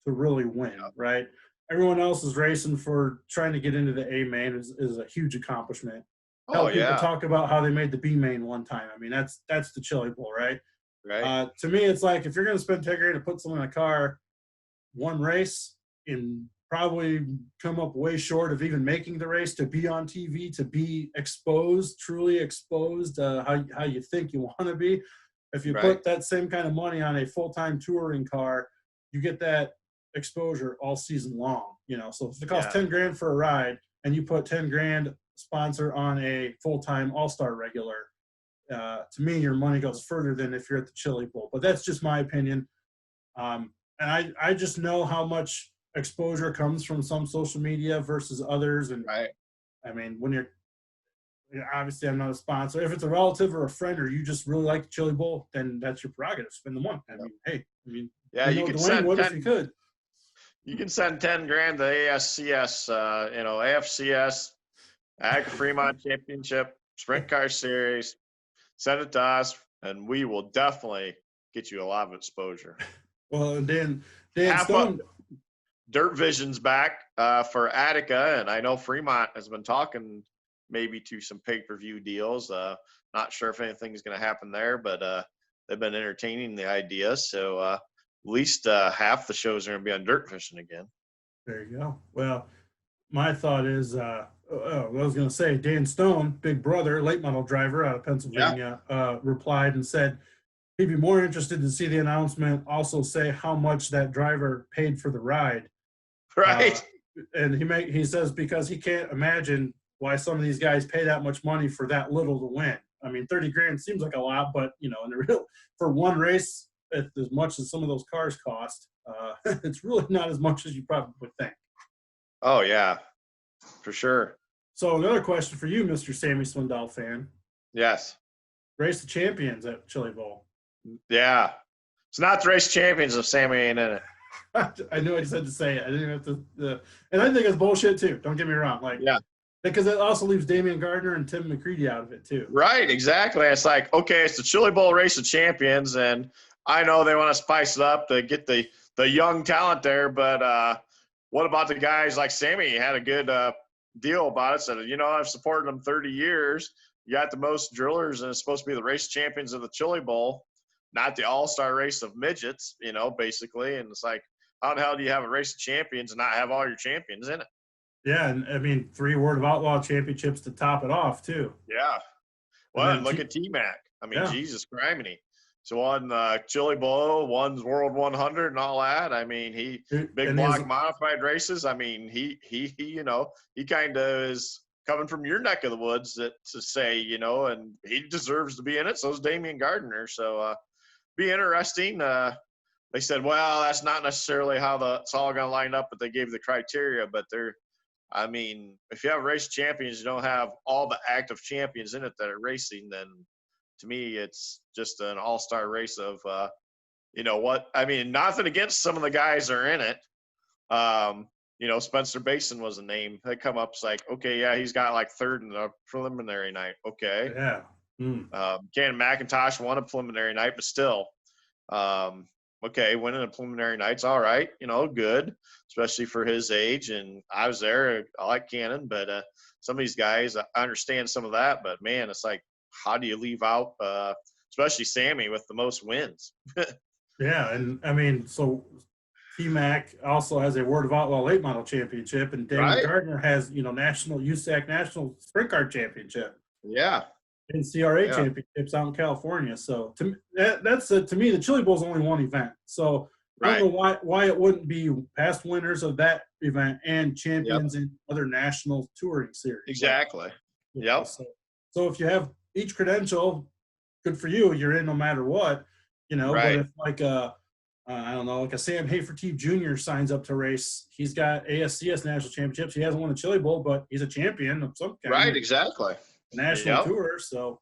to really win. Right? Everyone else is racing for trying to get into the A main is a huge accomplishment. Oh Hell, people yeah. talk about how they made the B main one time. I mean, that's the Chili Bowl, right? Right. To me, it's like if you're going to spend 10 grand to put someone in a car, one race, and probably come up way short of even making the race, to be on TV, to be exposed, truly exposed, how you think you want to be. If you Right. put that same kind of money on a full-time touring car, you get that exposure all season long. So if it costs Yeah. 10 grand for a ride and you put 10 grand sponsor on a full-time all-star regular, to me, your money goes further than if you're at the Chili Bowl. But that's just my opinion. And I just know how much exposure comes from some social media versus others. And Right. I mean, when obviously I'm not a sponsor. If it's a relative or a friend, or you just really like the Chili Bowl, then that's your prerogative. Spend the money. I Yep. mean, hey, Yeah, you could Dwayne send would if he 10. could. You can send 10 grand to ASCS, AFCS, Ag Fremont Championship, Sprint Car Series. Send it to us, and we will definitely get you a lot of exposure. Well, and Dan Half up Stone. Dirt Vision's back for Attica, and I know Fremont has been talking maybe to some pay-per-view deals. Not sure if anything's going to happen there, but they've been entertaining the idea. So at least half the shows are going to be on Dirt Vision again. There you go. Well, my thought is, I was going to say, Dan Stone, big brother, late model driver out of Yeah. Pennsylvania, replied and said he'd be more interested to see the announcement also say how much that driver paid for the ride. Uh, Right. and he says because he can't imagine why some of these guys pay that much money for that little to win. I mean, 30 grand seems like a lot, but in the real, for one race, as much as some of those cars cost, it's really not as much as you probably would think. Oh yeah, for sure. So another question for you, Mr. Sammy Swindell fan. Yes. Race the champions at Chili Bowl. Yeah. It's not the race champions if Sammy ain't in it. I knew I just had to say it. I didn't have to. And I think it's bullshit too. Don't get me wrong. Like, Yeah. because it also leaves Damian Gardner and Tim McCready out of it too. Right, exactly. It's like, okay, it's the Chili Bowl race of champions, and I know they want to spice it up to get the young talent there, but what about the guys like Sammy? He had a good deal about it. Said, I've supported them 30 years. You got the most drillers, and it's supposed to be the race champions of the Chili Bowl, not the all-star race of midgets, basically. And it's like, how the hell do you have a race of champions and not have all your champions in it? Yeah, and I mean 3 World of Outlaw championships to top it off too. Yeah. Well, and look at T-Mac. I mean, yeah. Jesus criminy. So on Chili Bowl, one's World 100 and all that. I mean, big block modified races. I mean, he kind of is coming from your neck of the woods to say, and he deserves to be in it. So is Damian Gardner. So be interesting. they said, well, that's not necessarily how it's all going to line up, but they gave the criteria. But I mean, if you have race champions, you don't have all the active champions in it that are racing, then to me, it's just an all-star race of, what, I mean, nothing against some of the guys that are in it. Spencer Basin was a name that come up. It's like, okay, yeah, he's got like third in the preliminary night. Okay. Yeah. Ken McIntosh won a preliminary night, but still, okay, winning a preliminary night's all right, good, especially for his age. And I was there. I like Cannon, but some of these guys, I understand some of that. But man, it's like, how do you leave out, especially Sammy with the most wins? Yeah, and I mean, so T-Mac also has a Word of Outlaw late model championship, and Damon Right? Gardner has, national USAC national sprint car championship Yeah. and CRA Yeah. championships out in California. So to me, that's to me, the Chili Bowl is only one event. So I Right. don't know why it wouldn't be past winners of that event and Yep. champions in other national touring series. Exactly. Yep. So if you have each credential, good for you. You're in no matter what, Right. But if like I don't know, like a Sam Haferteef Jr. signs up to race, he's got ASCS national championships. He hasn't won the Chili Bowl, but he's a champion of some kind. Right. Exactly. National Yep. tour. So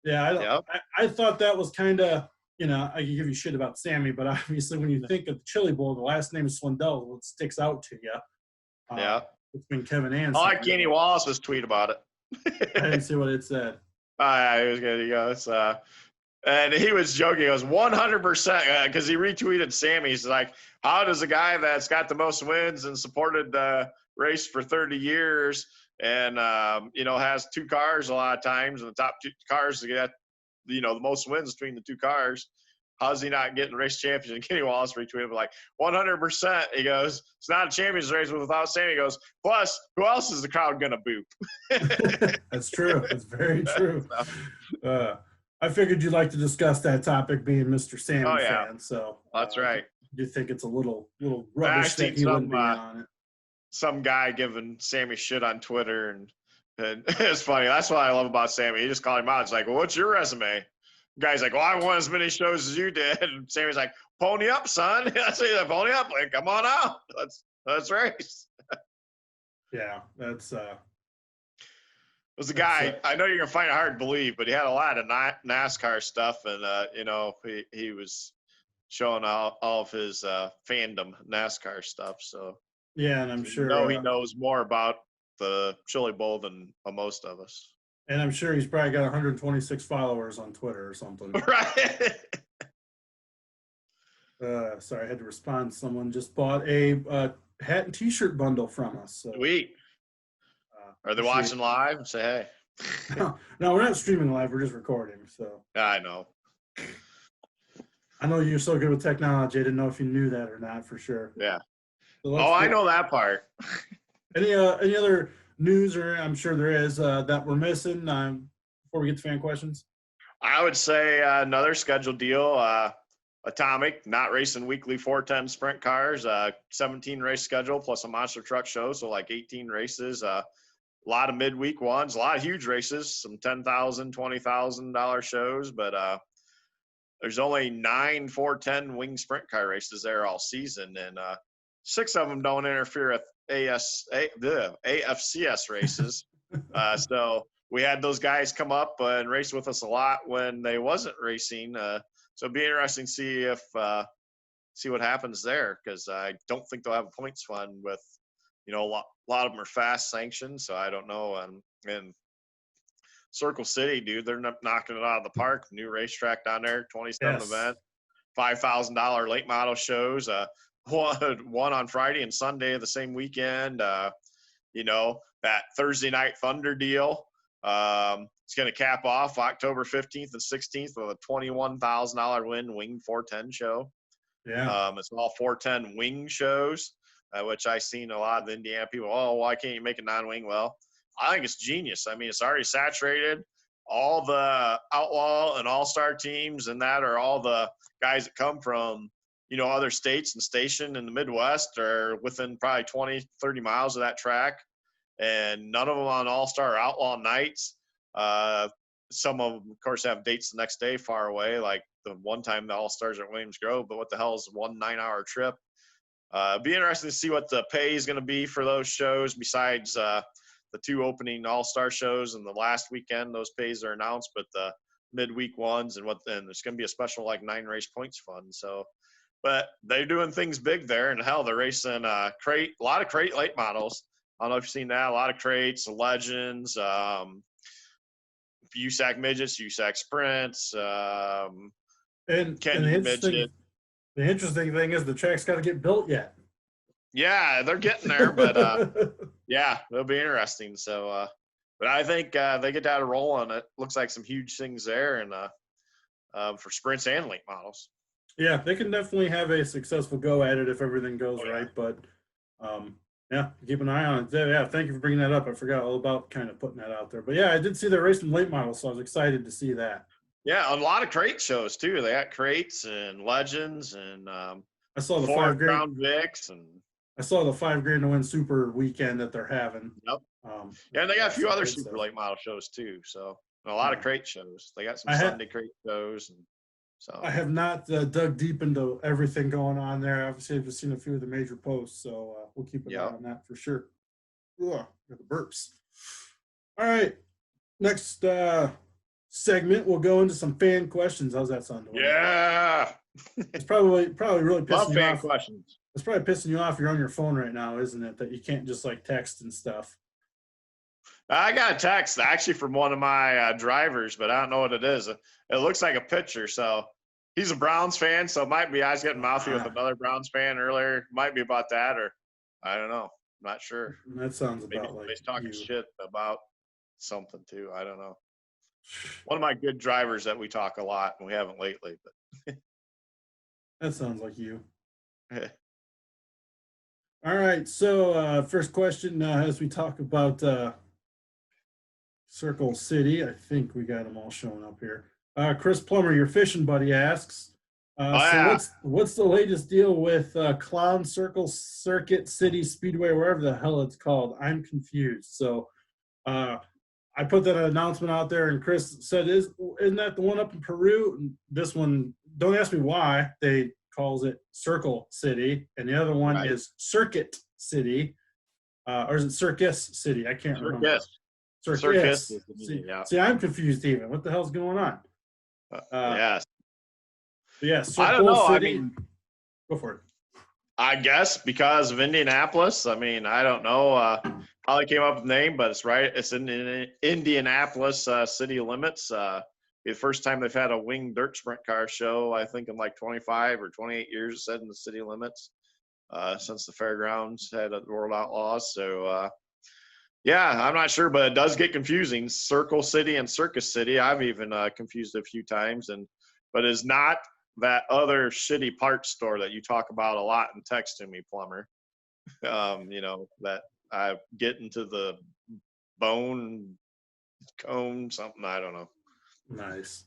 yeah, Yep. I thought that was kind of, I can give you shit about Sammy, but obviously when you think of the Chili Bowl, the last name is Swindell. What sticks out to you? Yeah. It's been Kevin Anson. I like Kenny Wallace's tweet about it. I didn't see what it said. He was good. He goes, and he was joking. He goes 100% because he retweeted Sammy. He's like, how does a guy that's got the most wins and supported the race for 30 years and, has two cars a lot of times and the top two cars to get, the most wins between the two cars, how's he not getting race champions? And Kenny Wallace retweeted like 100%. He goes, it's not a champions race without Sammy. He goes, plus, who else is the crowd going to boop? That's true. That's very true. I figured you'd like to discuss that topic, being Mr. Sammy fan. So that's right. Do you think it's a little rubbish that he wouldn't be on it? Some guy giving Sammy shit on Twitter, and it's funny. That's what I love about Sammy. He just called him out. It's like, well, what's your resume? The guy's like, well, I won as many shows as you did. And Sammy's like, pony up, son. I say that, pony up. Like, come on out. Let's race. Yeah, that's was a guy, I know you're gonna find it hard to believe, but he had a lot of NASCAR stuff, and he was showing all of his fandom NASCAR stuff. So yeah, and I'm sure he knows more about the Chili Bowl than most of us. And I'm sure he's probably got 126 followers on Twitter or something. Right. Sorry, I had to respond. Someone just bought a hat and T-shirt bundle from us. So. Sweet. Are they watching live? Say hey. No, we're not streaming live. We're just recording. So. I know. I know you're so good with technology. I didn't know if you knew that or not for sure. Yeah. So I know that part. Any other news, or I'm sure there is, that we're missing before we get to fan questions? I would say another scheduled deal. Atomic, not racing weekly 410 sprint cars, 17 race schedule plus a monster truck show, so like 18 races. A lot of midweek ones, a lot of huge races, some $10,000, $20,000 shows, but there's only 9 410 wing sprint car races there all season, and 6 of them don't interfere with AFCS races. So we had those guys come up and race with us a lot when they wasn't racing. So it'd be interesting to see what happens there, because I don't think they'll have a points fund with, a lot of them are fast sanctioned. So I don't know. And Circle City, dude, they're knocking it out of the park. New racetrack down there, 27 event, $5,000 late model shows. One on Friday and Sunday of the same weekend. That Thursday Night Thunder deal. It's going to cap off October 15th and 16th with a $21,000 wing 410 show. Yeah. It's all 410 wing shows, which I've seen a lot of the Indiana people. Oh, why can't you make a non-wing? Well, I think it's genius. I mean, it's already saturated. All the Outlaw and All-Star teams and that are all the guys that come from, other states and stationed in the Midwest are within probably 20, 30 miles of that track. And none of them on All-Star or Outlaw nights. some of them, of course, have dates the next day far away, like the one time the All-Stars at Williams Grove, but what the hell is one 9-hour trip? Be interesting to see what the pay is going to be for those shows besides the 2 opening All-Star shows and the last weekend. Those pays are announced, but the midweek ones and there's going to be a special like 9-race points fund. So, but they're doing things big there, and hell, they're racing a lot of crate late models. I don't know if you've seen that. A lot of crates, legends, USAC midgets, USAC sprints, And the interesting thing is the track's got to get built yet. Yeah, they're getting there, but yeah, it'll be interesting. So, but I think they get that rolling. It looks like some huge things there, and for sprints and late models. Yeah, they can definitely have a successful go at it if everything goes right. But yeah, keep an eye on it. Yeah, thank you for bringing that up. I forgot all about kind of putting that out there. But yeah, I did see they're racing late models, so I was excited to see that. Yeah, a lot of crate shows too. They got crates and legends, and I saw the $4 Crown Vics, and I saw the $5 to win super weekend that they're having. Yep. Yeah, and they got a few other super late model shows too. So a lot of crate shows. They got some Sunday crate shows, and so I have not dug deep into everything going on there. Obviously, I've just seen a few of the major posts, so we'll keep an eye on that for sure. Ugh, got the burps. All right, next segment, we'll go into some fan questions. How's that sound? Yeah. It's probably really pissing you off. Questions. It's probably pissing you off. You're on your phone right now, isn't it? That you can't just like text and stuff. I got a text actually from one of my drivers, but I don't know what it is. It looks like a picture. So he's a Browns fan. So it might be I was getting mouthy with another Browns fan earlier. Might be about that, or I don't know. I'm not sure. That sounds Maybe about like he's talking shit about something too. I don't know. One of my good drivers that we talk a lot, and we haven't lately, but that sounds like you. All right, so first question as we talk about Circle City, I think we got them all showing up here. Chris Plummer, your fishing buddy, asks, so what's the latest deal with Clown Circle Circuit City Speedway, wherever the hell it's called? I'm confused. So I put that announcement out there, and Chris said, isn't that the one up in Peru? And this one, don't ask me why they calls it Circle City, and the other one is Circuit City, or is it Circus City? I can't remember. Circus. See, I'm confused even. What the hell's going on? Yes. Yeah, Circle I don't know. City. I mean, go for it. I guess because of Indianapolis. I mean, I don't know how they came up with the name, but it's right. It's in Indianapolis city limits. The first time they've had a winged dirt sprint car show, I think, in like 25 or 28 years, it said in the city limits, since the fairgrounds had the World Outlaws. So, yeah, I'm not sure, but it does get confusing. Circle City and Circus City, I've even confused a few times, but it's not that other shitty parts store that you talk about a lot in text to me, Plumber. You know, that I get into the bone cone, something, I don't know. Nice.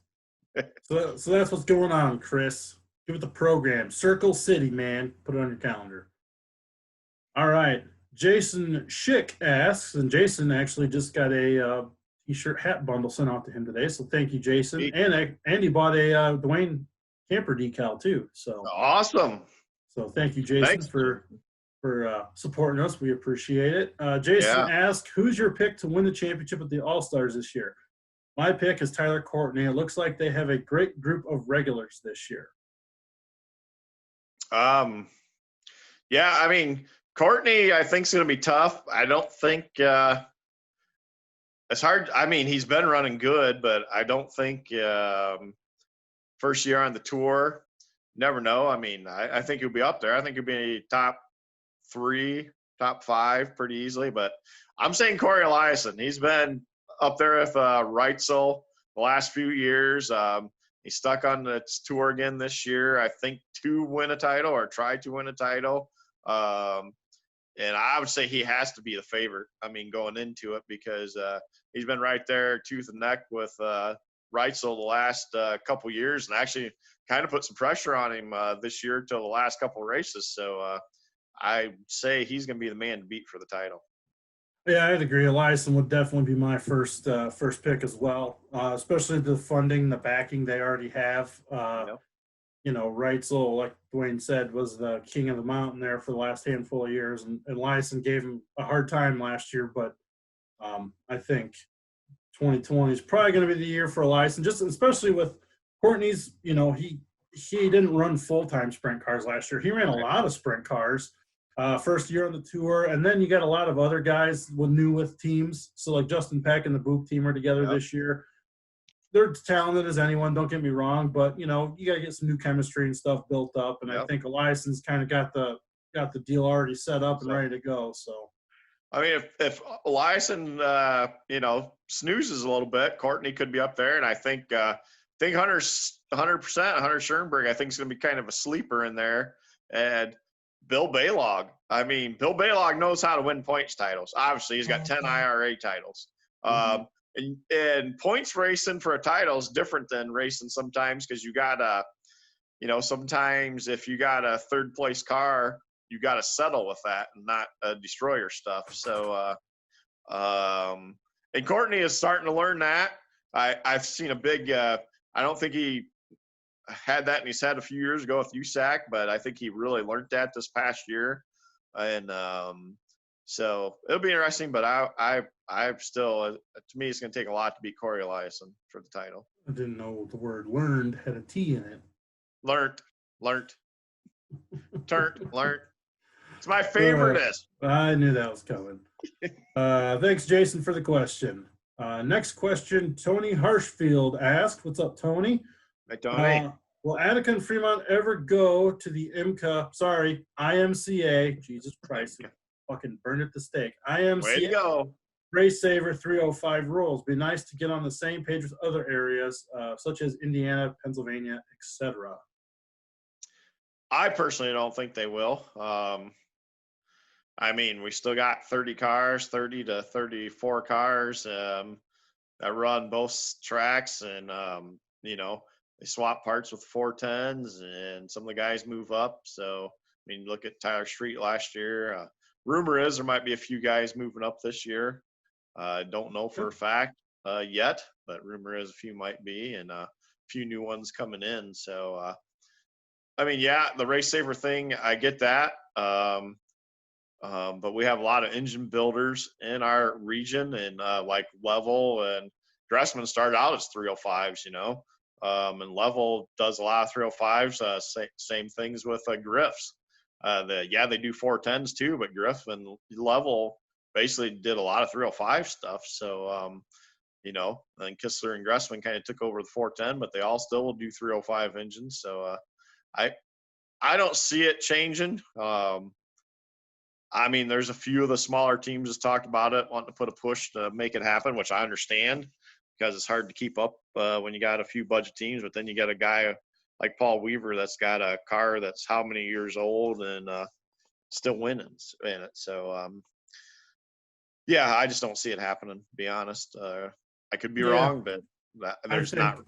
So that's what's going on, Chris. Give it the program. Circle City, man. Put it on your calendar. All right. Jason Schick asks, and Jason actually just got a t-shirt hat bundle sent out to him today. So thank you, Jason. And he bought a Duane camper decal too. So awesome. So thank you, Jason, for supporting us. We appreciate it. Jason asked, who's your pick to win the championship at the All-Stars this year? My pick is Tyler Courtney. It looks like they have a great group of regulars this year. Yeah, I mean, Courtney, I think, is going to be tough. I don't think it's hard. I mean, he's been running good, but I don't think first year on the tour, never know. I mean, I think he'll be up there. I think he'll be top 3, top 5 pretty easily. But I'm saying Corey Eliason. He's been up there with Reitzel the last few years. He's stuck on the tour again this year, I think, to win a title or try to win a title. And I would say he has to be the favorite, I mean, going into it, because he's been right there tooth and neck with Reitzel the last couple years, and actually kind of put some pressure on him this year till the last couple of races. So I say he's going to be the man to beat for the title. Yeah, I'd agree. Eliason would definitely be my first pick as well, especially the funding, the backing they already have. Yeah. Reitzel, like Dwayne said, was the king of the mountain there for the last handful of years, and Eliason gave him a hard time last year. But I think 2020 is probably going to be the year for Eliason, just especially with Courtney's. He didn't run full time sprint cars last year. He ran a Right. lot of sprint cars first year on the tour, and then you got a lot of other guys new with teams. So like Justin Peck and the Boop team are together Yep. this year. They're talented as anyone. Don't get me wrong, but you got to get some new chemistry and stuff built up. And I Yep. think Eliason's kind of got the deal already set up and So, ready to go. So I mean, if Eliason, snoozes a little bit, Courtney could be up there, and I think Hunter's 100%. Hunter Schoenberg, I think, is going to be kind of a sleeper in there, and Bill Baylog. I mean, Bill Baylog knows how to win points titles. Obviously, he's got 10 IRA titles. mhm. And points racing for a title is different than racing sometimes because you got sometimes if you got a third place car, you got to settle with that and not destroy stuff. So, and Courtney is starting to learn that. I've seen a big. I don't think he had that in his head a few years ago with USAC, but I think he really learned that this past year, and so it'll be interesting. But I've still, to me, it's going to take a lot to beat Corey Eliason for the title. I didn't know the word "learned" had a T in it. Learned, learned. It's my Uh, favoriteest. I knew that was coming. Thanks, Jason, for the question. Next question, Tony Harshfield asked, "What's up, Tony? Right, Tony? Uh, will Attica and Fremont ever go to the IMCA? Jesus Christ, fucking burned at the stake. Way to IMCA go. Race Saver 305 rules. Be nice to get on the same page with other areas, such as Indiana, Pennsylvania, etc." I personally don't think they will. I mean, we still got 30 cars, 30 to 34 cars that run both tracks, and they swap parts with 410s, and some of the guys move up. So, I mean, look at Tyler Street last year. Rumor is there might be a few guys moving up this year. Don't know for a fact yet, but rumor is a few might be, and a few new ones coming in. So, I mean, yeah, the race saver thing, I get that. But we have a lot of engine builders in our region, and like Level and Dressman started out as 305s, and Level does a lot of 305s. Same things with Griffs. They do 410s too, but Griff and Level basically did a lot of 305 stuff. So, and Kistler and Dressman kind of took over the 410, but they all still will do 305 engines. So I I don't see it changing. I mean, there's a few of the smaller teams that's talked about it, wanting to put a push to make it happen, which I understand because it's hard to keep up when you got a few budget teams. But then you got a guy like Paul Weaver that's got a car that's how many years old and still winning in it. So, yeah, I just don't see it happening, to be honest. I could be Yeah, wrong, but I there's not. think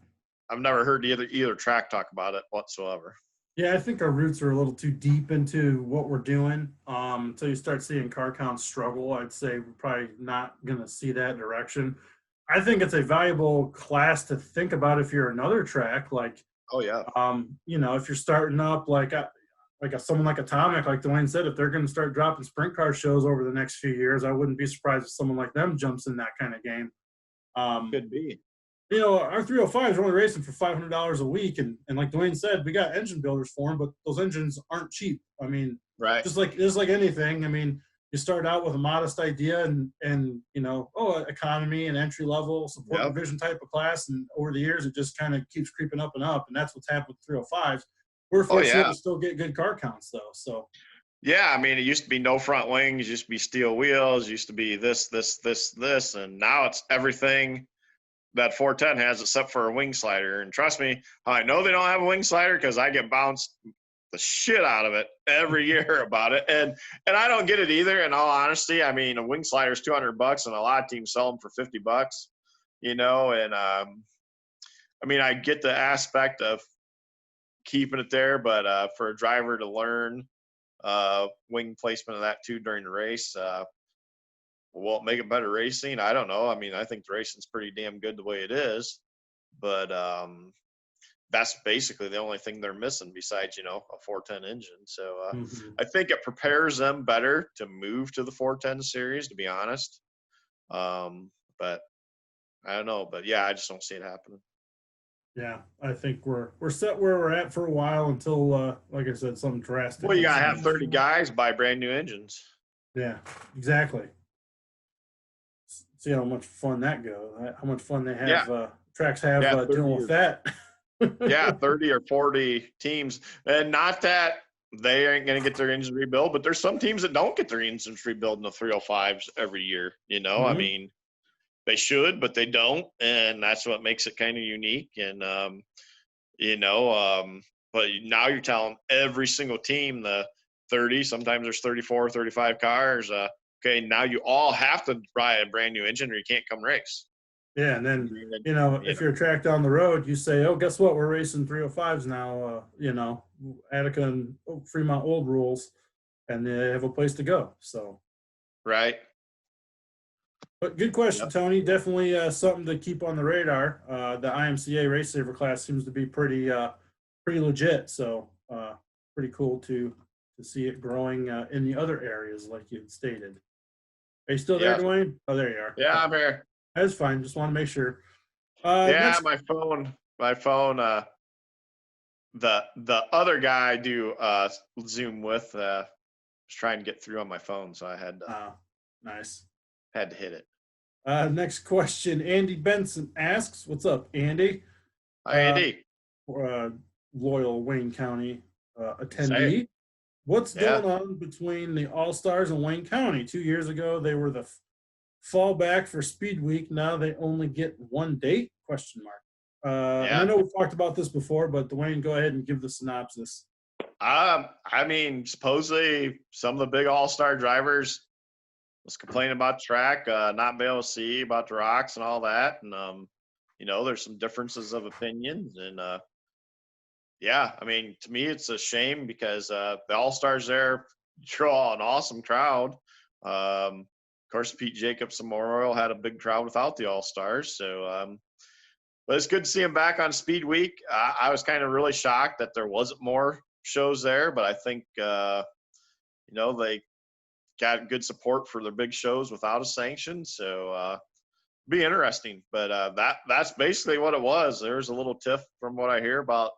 I've never heard either track talk about it whatsoever. Yeah, I think our roots are a little too deep into what we're doing. Until you start seeing car counts struggle, I'd say we're probably not going to see that direction. I think it's a valuable class to think about if you're another track, like, Oh yeah, if you're starting up someone like Atomic, like Dwayne said, if they're going to start dropping sprint car shows over the next few years, I wouldn't be surprised if someone like them jumps in that kind of game. Um, could be. our 305s are only racing for $500 a week, and like Dwayne said, we got engine builders for them, but those engines aren't cheap. I mean, Right. just like anything. I mean, you start out with a modest idea and economy and entry level support Yep. division type of class, and over the years it just kind of keeps creeping up, and that's what's happened with 305s. We're Oh fortunate yeah. to still get good car counts though. So Yeah, I mean, it used to be no front wings, used to be steel wheels, used to be this, and now it's everything that 410 has except for a wing slider. And trust me, I know they don't have a wing slider because I get bounced the shit out of it every year about it, and I don't get it either. In all honesty, I mean, a wing slider is $200, and a lot of teams sell them for $50. And I mean, I get the aspect of keeping it there, but for a driver to learn wing placement of that too during the race. will it make it better racing? I don't know. I mean, I think the racing's pretty damn good the way it is, but that's basically the only thing they're missing besides, a 410 engine. So Mhm. I think it prepares them better to move to the 410 series, to be honest. But I don't know. But yeah, I just don't see it happening. Yeah, I think we're set where we're at for a while until, like I said, something Well, you drastically gotta have changes. 30 guys buy brand new engines. Yeah, exactly. See how much fun that goes. How much fun they Yeah, have, tracks have yeah, dealing 30 with or that. yeah, 30 or 40 teams, and not that they ain't gonna get their engines rebuilt, but there's some teams that don't get their engines rebuilt in the 305s every year. I Mhm. mean, they should, but they don't, and that's what makes it kind of unique. And you know, um, but now you're telling every single team the 30, sometimes there's 34, 35 cars. Okay, now you all have to buy a brand new engine, or you can't come race. Yeah, and then You if you're a track down the road, you say, "Oh, guess what? We're racing 305s now." Attica and Fremont old rules, and they have a place to go. So, right? but good question, Yep. Tony. Definitely something to keep on the radar. The IMCA race saver class seems to be pretty legit. So, pretty cool to see it growing in the other areas, like you had stated. Are you still there, Yeah. Dwayne? Oh, there you are. Yeah, Okay, I'm here. that's fine. Just want to make sure. Yeah, Next, my phone. The other guy I do Zoom with was trying to get through on my phone, so I uh, nice. had to hit it. Next question. Andy Benson asks, "What's up, Andy? Hi, Uh, Andy. uh, loyal Wayne County Say, attendee. What's yeah. going on between the All Stars and Wayne County? 2 years ago, they were the fallback for Speed Week. Now they only get one date? Question mark. And I Yeah. know we've talked about this before, but Dwayne, go ahead and give the synopsis. I mean, supposedly some of the big all-star drivers was complaining about the track, not being able to see about the rocks and all that. And there's some differences of opinions. And yeah, I mean, to me, it's a shame because the all-stars there draw an awesome crowd. Of course, Pete Jacobs Memorial had a big crowd without the all-stars. So, but it's good to see him back on Speed Week. I was kind of really shocked that there wasn't more shows there, but I think they got good support for their big shows without a sanction. So be interesting. But that's basically what it was. There was a little tiff from what I hear about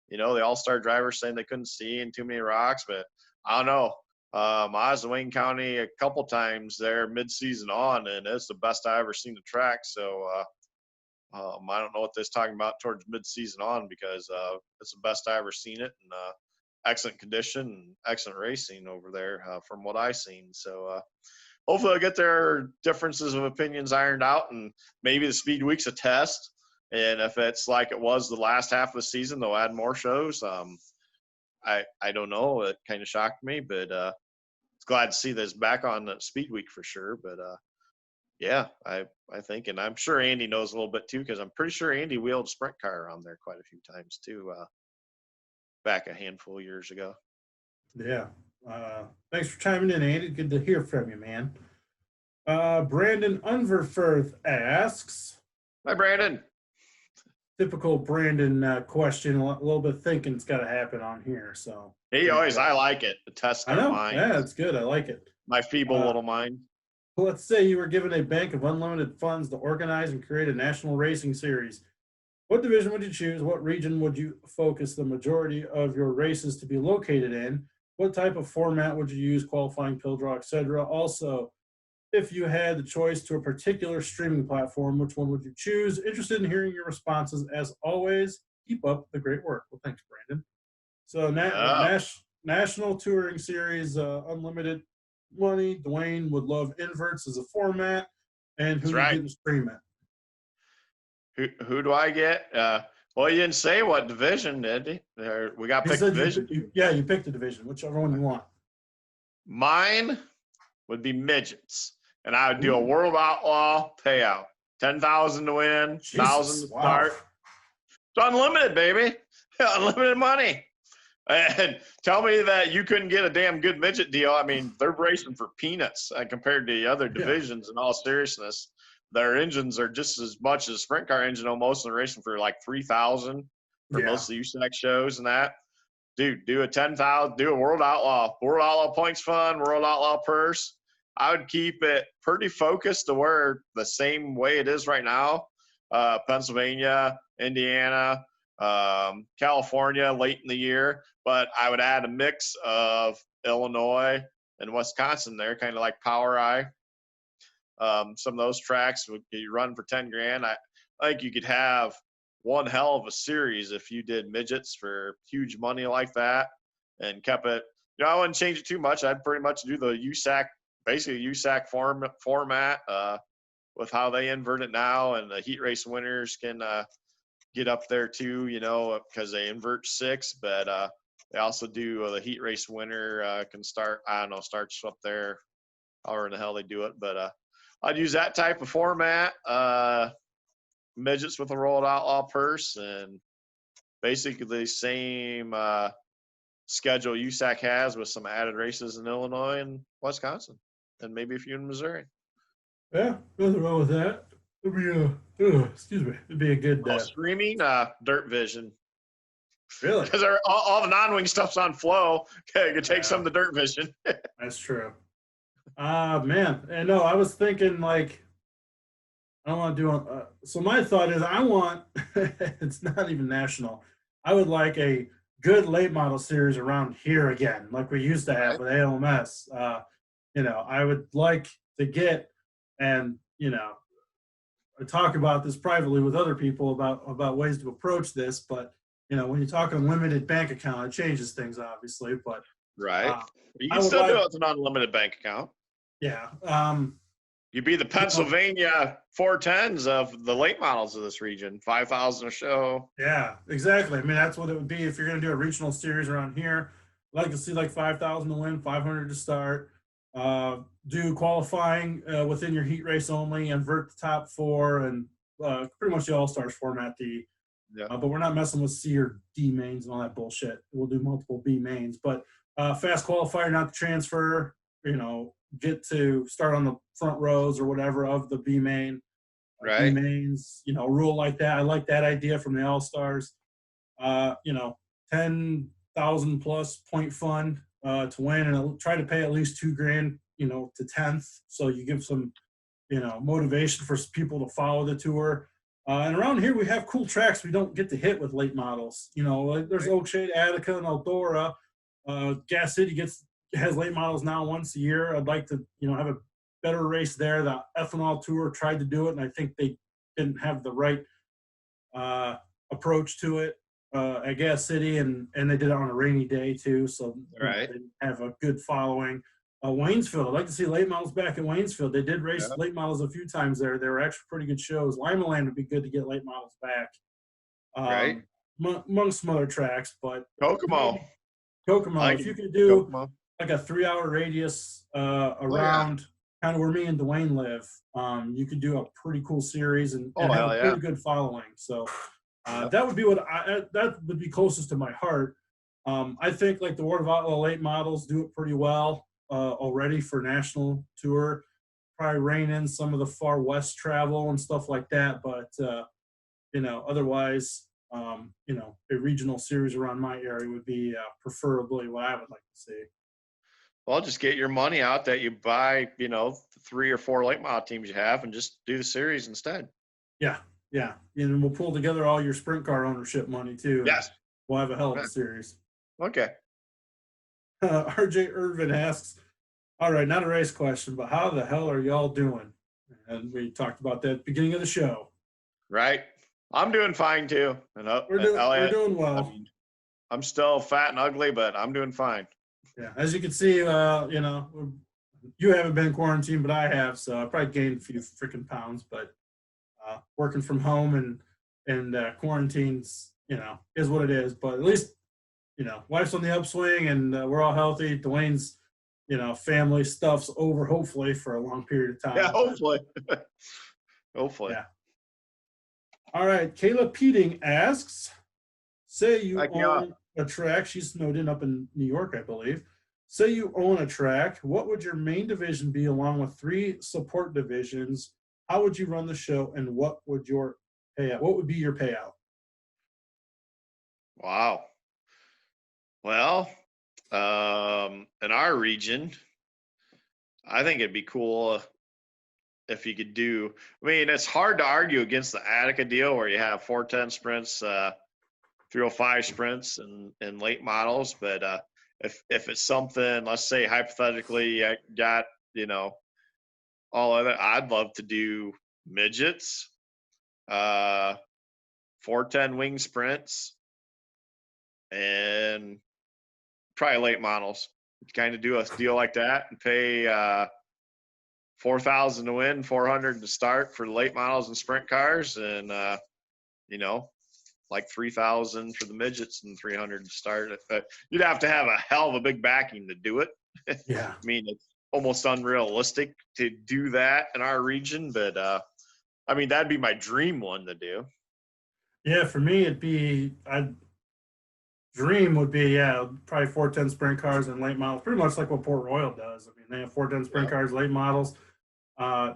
the all-star drivers saying they couldn't see and too many rocks, but I don't know. I was in Wayne County a couple times there mid-season on, and it's the best I ever seen the track. So I don't know what they're talking about towards mid-season on because it's the best I ever seen it, and excellent condition and excellent racing over there from what I've seen. So hopefully they'll get their differences of opinions ironed out, and maybe the Speed Week's a test. And if it's like it was the last half of the season, they'll add more shows. I don't know. It kind of shocked me, but it's glad to see this back on the Speed Week for sure. But yeah, I think, and I'm sure Andy knows a little bit too, because I'm pretty sure Andy wheeled a sprint car around there quite a few times too, back a handful of years ago. Yeah. Thanks for chiming in, Andy. Good to hear from you, man. Brandon Unverfirth asks, Hi, Brandon. typical Brandon question. A little bit of thinking's got to happen on here. So I like it. To test I our know. Yeah, minds, it's good. I like it. my feeble Uh, little mind. let's say you were given a bank of unlimited funds to organize and create a national racing series. What division would you choose? What region would you focus the majority of your races to be located in? What type of format would you use, qualifying, pill draw, etc.? Also, if you had the choice to a particular streaming platform, which one would you choose? Interested in hearing your responses. As always, keep up the great work. Well, thanks, Brandon. So, Oh, National Touring Series, unlimited money. Dwayne would love inverts as a format. And who that's you right. get to stream it? Who do I get? Well, you didn't say what division, did he? We got to He pick said division. you picked a division, whichever one you want. Mine would be midgets, and I would do a Ooh, World Outlaw payout. 10,000 to win, 1,000 Jesus, to wow. start. It's unlimited, baby. Unlimited money. And tell me that you couldn't get a damn good midget deal. I mean, they're racing for peanuts compared to the other divisions. In all seriousness, their engines are just as much as sprint car engine almost, and they're racing for like 3,000 for most of the USAC shows and that. Dude, do a 10,000, do a World Outlaw points fund, World Outlaw purse. I would keep it pretty focused to where the same way it is right now. Pennsylvania, Indiana, California late in the year, but I would add a mix of Illinois and Wisconsin there, kind of like Power Eye. Some of those tracks would be run for 10 grand. I think you could have one hell of a series if you did midgets for huge money like that and kept it. I wouldn't change it too much. I'd pretty much do the USAC, basically USAC format with how they invert it now, and the heat race winners can get up there too, because they invert 6, but they also do the heat race winner can start, starts up there, however in the hell they do it. But I'd use that type of format, midgets with a rolled outlaw purse, and basically the same schedule USAC has with some added races in Illinois and Wisconsin, and maybe a few in Missouri. Yeah, nothing wrong with that. It'd be excuse me. It'd be a good streaming Dirt Vision. Really? Because all the non-wing stuff's on flow. Okay, you can take some of the Dirt Vision. That's true. Man, and no, I was thinking like I don't want to do so my thought is I want it's not even national. I would like a good late model series around here again, like we used to have with ALMS. I would like to get, and I talk about this privately with other people about ways to approach this, but when you talk unlimited bank account, it changes things obviously. But you can still do it with an unlimited bank account. Yeah. You'd be the Pennsylvania 410s of the late models of this region, 5,000 a show. Yeah, exactly. I mean, that's what it would be if you're going to do a regional series around here. I'd like to see like 5,000 to win, 500 to start. Do qualifying within your heat race only, invert the top 4, and pretty much the All-Stars format. But we're not messing with C or D mains and all that bullshit. We'll do multiple B mains. But fast qualifier, not to transfer, get to start on the front rows or whatever of the B main. B mains, rule like that. I like that idea from the All-Stars. 10,000 plus point fund to win, and I'll try to pay at least $2,000, to 10th. So you give some, motivation for people to follow the tour. And around here, we have cool tracks we don't get to hit with late models. Like there's Oakshade, Attica, and Eldora. Gas City has late models now once a year. I'd like to, have a better race there. The Ethanol Tour tried to do it, and I think they didn't have the right approach to it at Gas City, and they did it on a rainy day too, so they didn't have a good following. Waynesfield, I'd like to see late models back at Waynesfield. They did race late models a few times there. They were actually pretty good shows. Lima Land would be good to get late models back. Amongst some other tracks, but Kokomo, if you could do like a 3-hour radius around kind of where me and Duane live, you could do a pretty cool series and have a pretty good following. So that would be that would be closest to my heart. I think like the World of Outlaw late models do it pretty well already for national tour. Probably rein in some of the far west travel and stuff like that, but otherwise, a regional series around my area would be preferably what I would like to see. Well, just get your money out that you buy, the 3 or 4 late model teams you have, and just do the series instead. Yeah. And we'll pull together all your sprint car ownership money too. Yes. We'll have a hell of a series. Okay. RJ Irvin asks, all right, not a race question, but how the hell are y'all doing? And we talked about that at the beginning of the show. Right. I'm doing fine too. And we're doing well. I mean, I'm still fat and ugly, but I'm doing fine. Yeah, as you can see, you haven't been quarantined, but I have, so I probably gained a few freaking pounds. But working from home and quarantines, is what it is. But at least, wife's on the upswing, and we're all healthy. Duane's, family stuff's over, hopefully, for a long period of time. Yeah, hopefully. Hopefully. Yeah. All right, Kayla Peeting asks, say you a track. She's snowed in up in New York, I believe. Say you own a track. What would your main division be along with 3 support divisions? How would you run the show, and what would your payout? What would be your payout? Wow. Well, in our region, I think it'd be cool if you could do. I mean, it's hard to argue against the Attica deal where you have 410 sprints, 305 sprints, and late models. But if it's something, let's say hypothetically, I got all other, I'd love to do midgets, uh, 410 wing sprints, and probably late models. Kind of do a deal like that and pay 4,000 to win, 400 to start for the late models and sprint cars, and you know, like 3,000 for the midgets and 300 to start. You'd have to have a hell of a big backing to do it. I Yeah. mean, it's almost unrealistic to do that in our region, but I mean, that'd be my dream one to do. Yeah, for me, it'd be I'd dream would be probably 410 sprint cars and late models, pretty much like what Port Royal does. I mean, they have 410 sprint Yeah. cars, late models.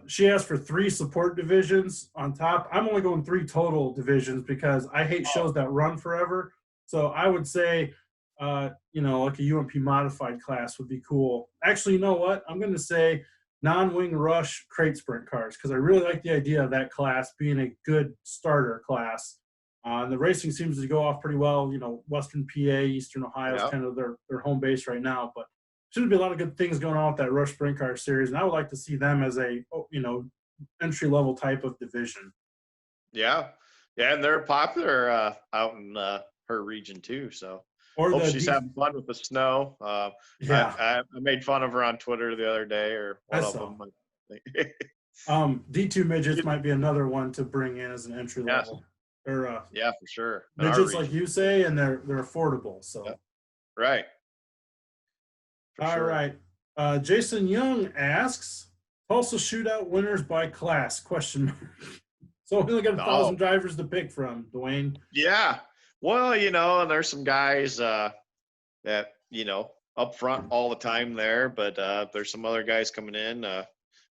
She asked for 3 support divisions on top. I'm only going 3 total divisions because I hate Oh, shows that run forever. So I would say, like a UMP modified class would be cool. Actually, you know what? I'm going to say non-wing rush crate sprint cars because I really like the idea of that class being a good starter class. And the racing seems to go off pretty well. Western PA, Eastern Ohio is yeah. kind of their home base right now, but should be a lot of good things going on with that Rush Sprint Car series, and I would like to see them as a entry level type of division. Yeah. Yeah. And they're popular out in her region too. So Or hope the she's D, having fun with the snow. yeah, I made fun of her on Twitter the other day, or I one of saw. them. D2 midgets might be another one to bring in as an entry Yes. level. They're Yeah, for sure. In our midgets like region. you say, and they're affordable. Yeah. So Right. For all sure. right, Jason Young asks, Tulsa Shootout winners by class? Question mark. So we only got 1,000 Oh, drivers to pick from, Duane. yeah. Well, and there's some guys that, up front all the time there, but there's some other guys coming in.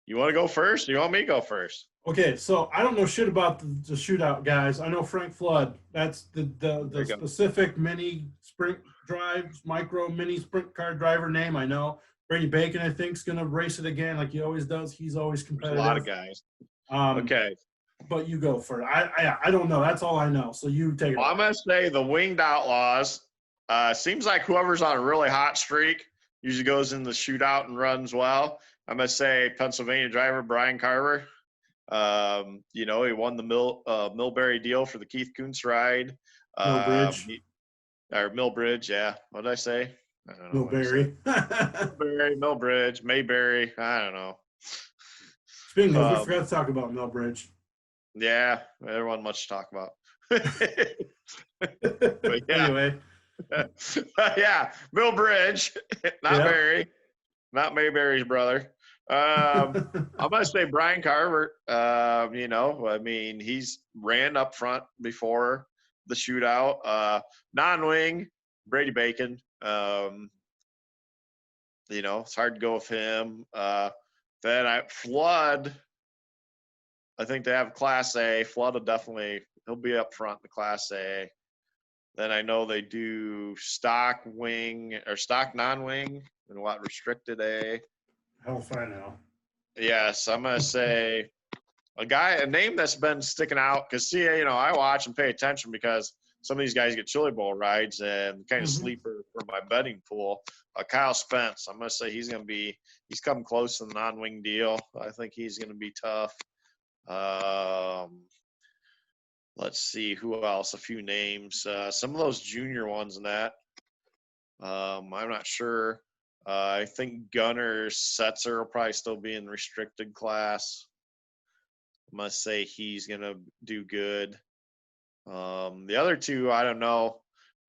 You want to go first? Or you want me to go first? Okay, so I don't know shit about the shootout guys. I know Frank Flood. That's There the you go. specific mini sprint drives, micro mini sprint car driver name. I know Brady Bacon. I think is going to race it again, like he always does. He's always There's a lot of competitive. guys. Um, Okay. but you go for it. I don't know. That's all I know. So you take it Well, away. I'm going to say the Winged Outlaws. Seems like whoever's on a really hot streak usually goes in the shootout and runs well. I'm going to say Pennsylvania driver Brian Carver. He won the Millbury deal for the Keith Kuntz ride. Millbridge, Or Millbridge, yeah. What did I say? I don't know what I said. Millberry. Millbridge, Mayberry. I don't know. Speaking of, we forgot to talk about Millbridge. Yeah, there wasn't much to talk about. But yeah, Anyway, yeah, Millbridge, not yeah. Barry, not Mayberry's brother. I'm gonna say Brian Carver. I mean, he's ran up front before the shootout. Non-wing, Brady Bacon. It's hard to go with him. Then Flood. I think they have Class A. Flood he'll be up front in the Class A. Then I know they do stock wing or stock non-wing and restricted A. Hell if I know. Yes, I'm gonna say a name that's been sticking out because I watch and pay attention because some of these guys get Chili Bowl rides and kind of Mm-hmm. sleeper for my betting pool. Kyle Spence, I'm gonna say he's come close to the non-wing deal. I think he's gonna be tough. Let's see who else. A few names. Some of those junior ones and that. I'm not sure. I think Gunner Setzer will probably still be in restricted class. I must say he's gonna do good. The other two, I don't know.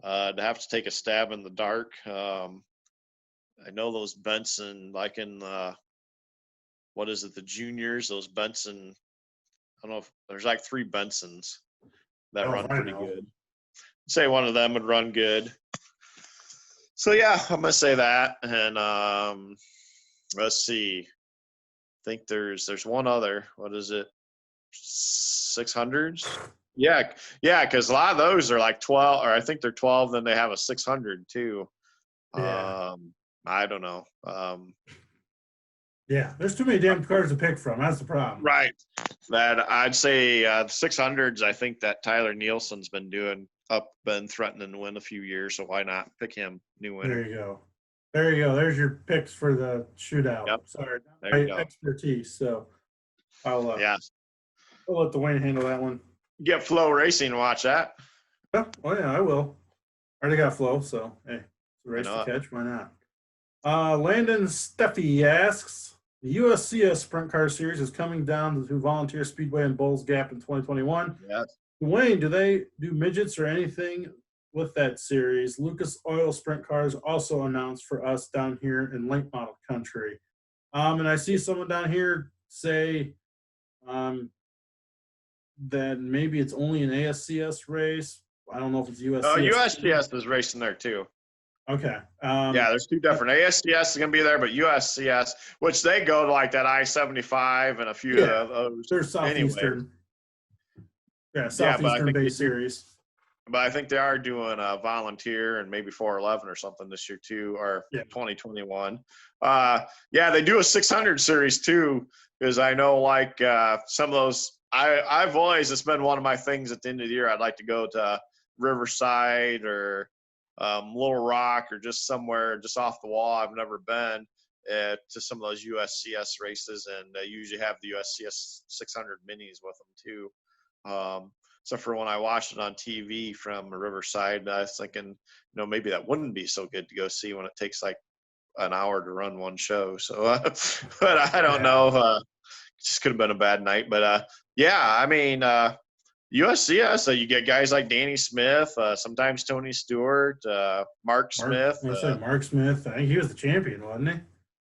To have to take a stab in the dark. I know those Benson, like in what is it, the juniors? Those Benson. I don't know if there's like 3 Bensons that Hell run if I pretty know. good. Say one of them would run good. So yeah, I'm gonna say that, and let's see. I think there's one other. What is it? 600s. Yeah, yeah, because a lot of those are like 12, or I think they're 12. Then they have a 600 too. Yeah. I don't know. Yeah. There's too many damn cars to pick from. That's the problem. Right. That I'd say the 600s. I think that Tyler Nielsen's been threatening to win a few years. So why not pick him? New winner. There you go. There you go. There's your picks for the shootout. Yep. Sorry, not There my you go. expertise. So I'll Yeah. I'll let Dwayne handle that one. Get Flow Racing and watch that. Oh yeah, I will. Already got Flow, so hey, it's a race to Why not? catch. Why not? Landon Steffi asks, the USCS Sprint Car Series is coming down to Volunteer Speedway in Bulls Gap in 2021. Yes. Dwayne, do they do midgets or anything with that series? Lucas Oil Sprint Cars also announced for us down here in late model country. And I see someone down here say that maybe it's only an ASCS race. I don't know if it's USCS. Oh, USCS is racing there too. Okay. Yeah, there's two different. ASCS is going to be there, but USCS, which they go to like that I-75 and a few of those. There's Southeastern. Anyway. Yeah, Southeastern based series. But I think they are doing a volunteer and maybe 411 or something this year too, or 2021. Yeah, they do a 600 series too, because I know like some of those. I've always, it's been one of my things at the end of the year. I'd like to go to Riverside or Little Rock or just somewhere just off the wall. I've never been to some of those USCS races, and they usually have the USCS 600 minis with them too. So for when I watched it on TV from Riverside, I was thinking, maybe that wouldn't be so good to go see when it takes like an hour to run one show. So, but I don't know. It just could have been a bad night. But yeah, I mean, USCS, you get guys like Danny Smith, sometimes Tony Stewart, Mark Smith. I say Mark Smith. I think he was the champion, wasn't he?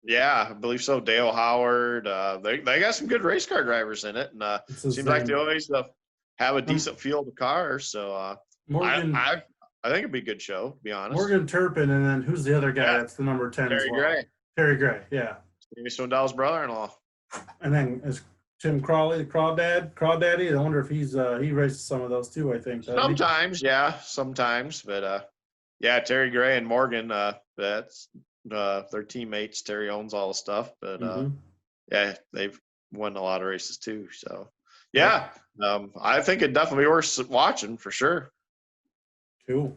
Yeah, I believe so. Dale Howard. They got some good race car drivers in it, and seems like they always have a decent field of cars. So Morgan, I think it'd be a good show, to be honest. Morgan Turpin, and then who's the other guy that's the number 10 Terry as well? Gray. Terry Gray, yeah. Stevie Swindell's brother-in-law. And then is Tim Crawley, Crawdaddy. I wonder if he races some of those too, I think. Sometimes, yeah, sometimes. But yeah, Terry Gray and Morgan, that's their teammates. Terry owns all the stuff. But yeah, they've won a lot of races too. So yeah, I think it definitely worth watching for sure. Cool.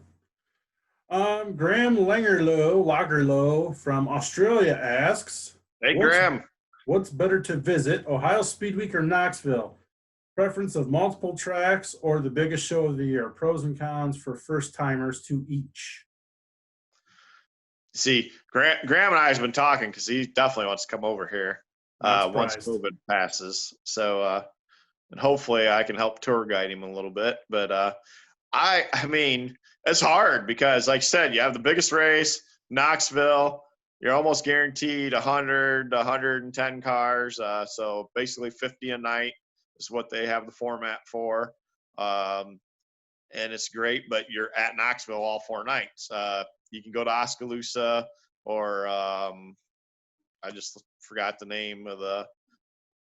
Graham Lagerlow from Australia asks, hey, Graham. What's better to visit, Ohio Speed Week or Knoxville? Preference of multiple tracks or the biggest show of the year? Pros and cons for first-timers to each. See, Graham and I have been talking because he definitely wants to come over here once COVID passes. So, and hopefully I can help tour guide him a little bit. But I mean, it's hard because, like I said, you have the biggest race, Knoxville. You're almost guaranteed 100 to 110 cars. So basically 50 a night is what they have the format for. And it's great, but you're at Knoxville all 4 nights. You can go to Oskaloosa or I just forgot the name of the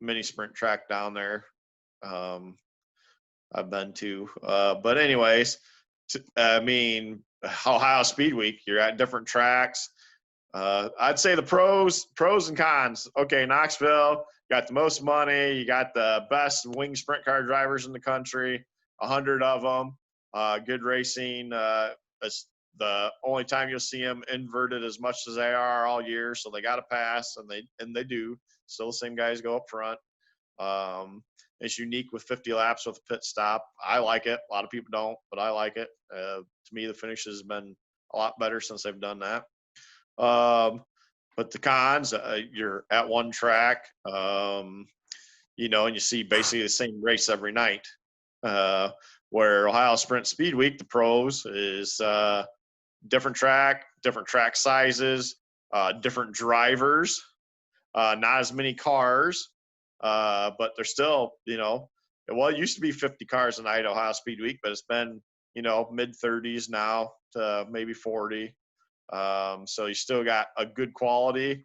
mini sprint track down there. I've been to. But anyways, I mean, Ohio Speed Week, you're at different tracks. I'd say the pros and cons. Okay, Knoxville, got the most money. You got the best wing sprint car drivers in the country, 100 of them. Good racing. It's the only time you'll see them inverted as much as they are all year, so they got to pass, and they do. Still the same guys go up front. It's unique with 50 laps with a pit stop. I like it. A lot of people don't, but I like it. To me, the finish has been a lot better since they've done that. But the cons, you're at one track, and you see basically the same race every night. Where Ohio Sprint Speed Week, the pros, is different track sizes, different drivers, not as many cars, but they're still, it used to be 50 cars a night Ohio Speed Week, but it's been, mid 30s now to maybe 40. So you still got a good quality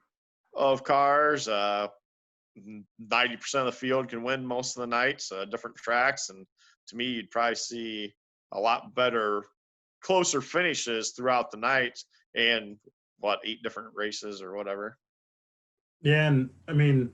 of cars. 90% of the field can win most of the nights, different tracks. And to me, you'd probably see a lot better, closer finishes throughout the night, and 8 different races or whatever. Yeah, and I mean,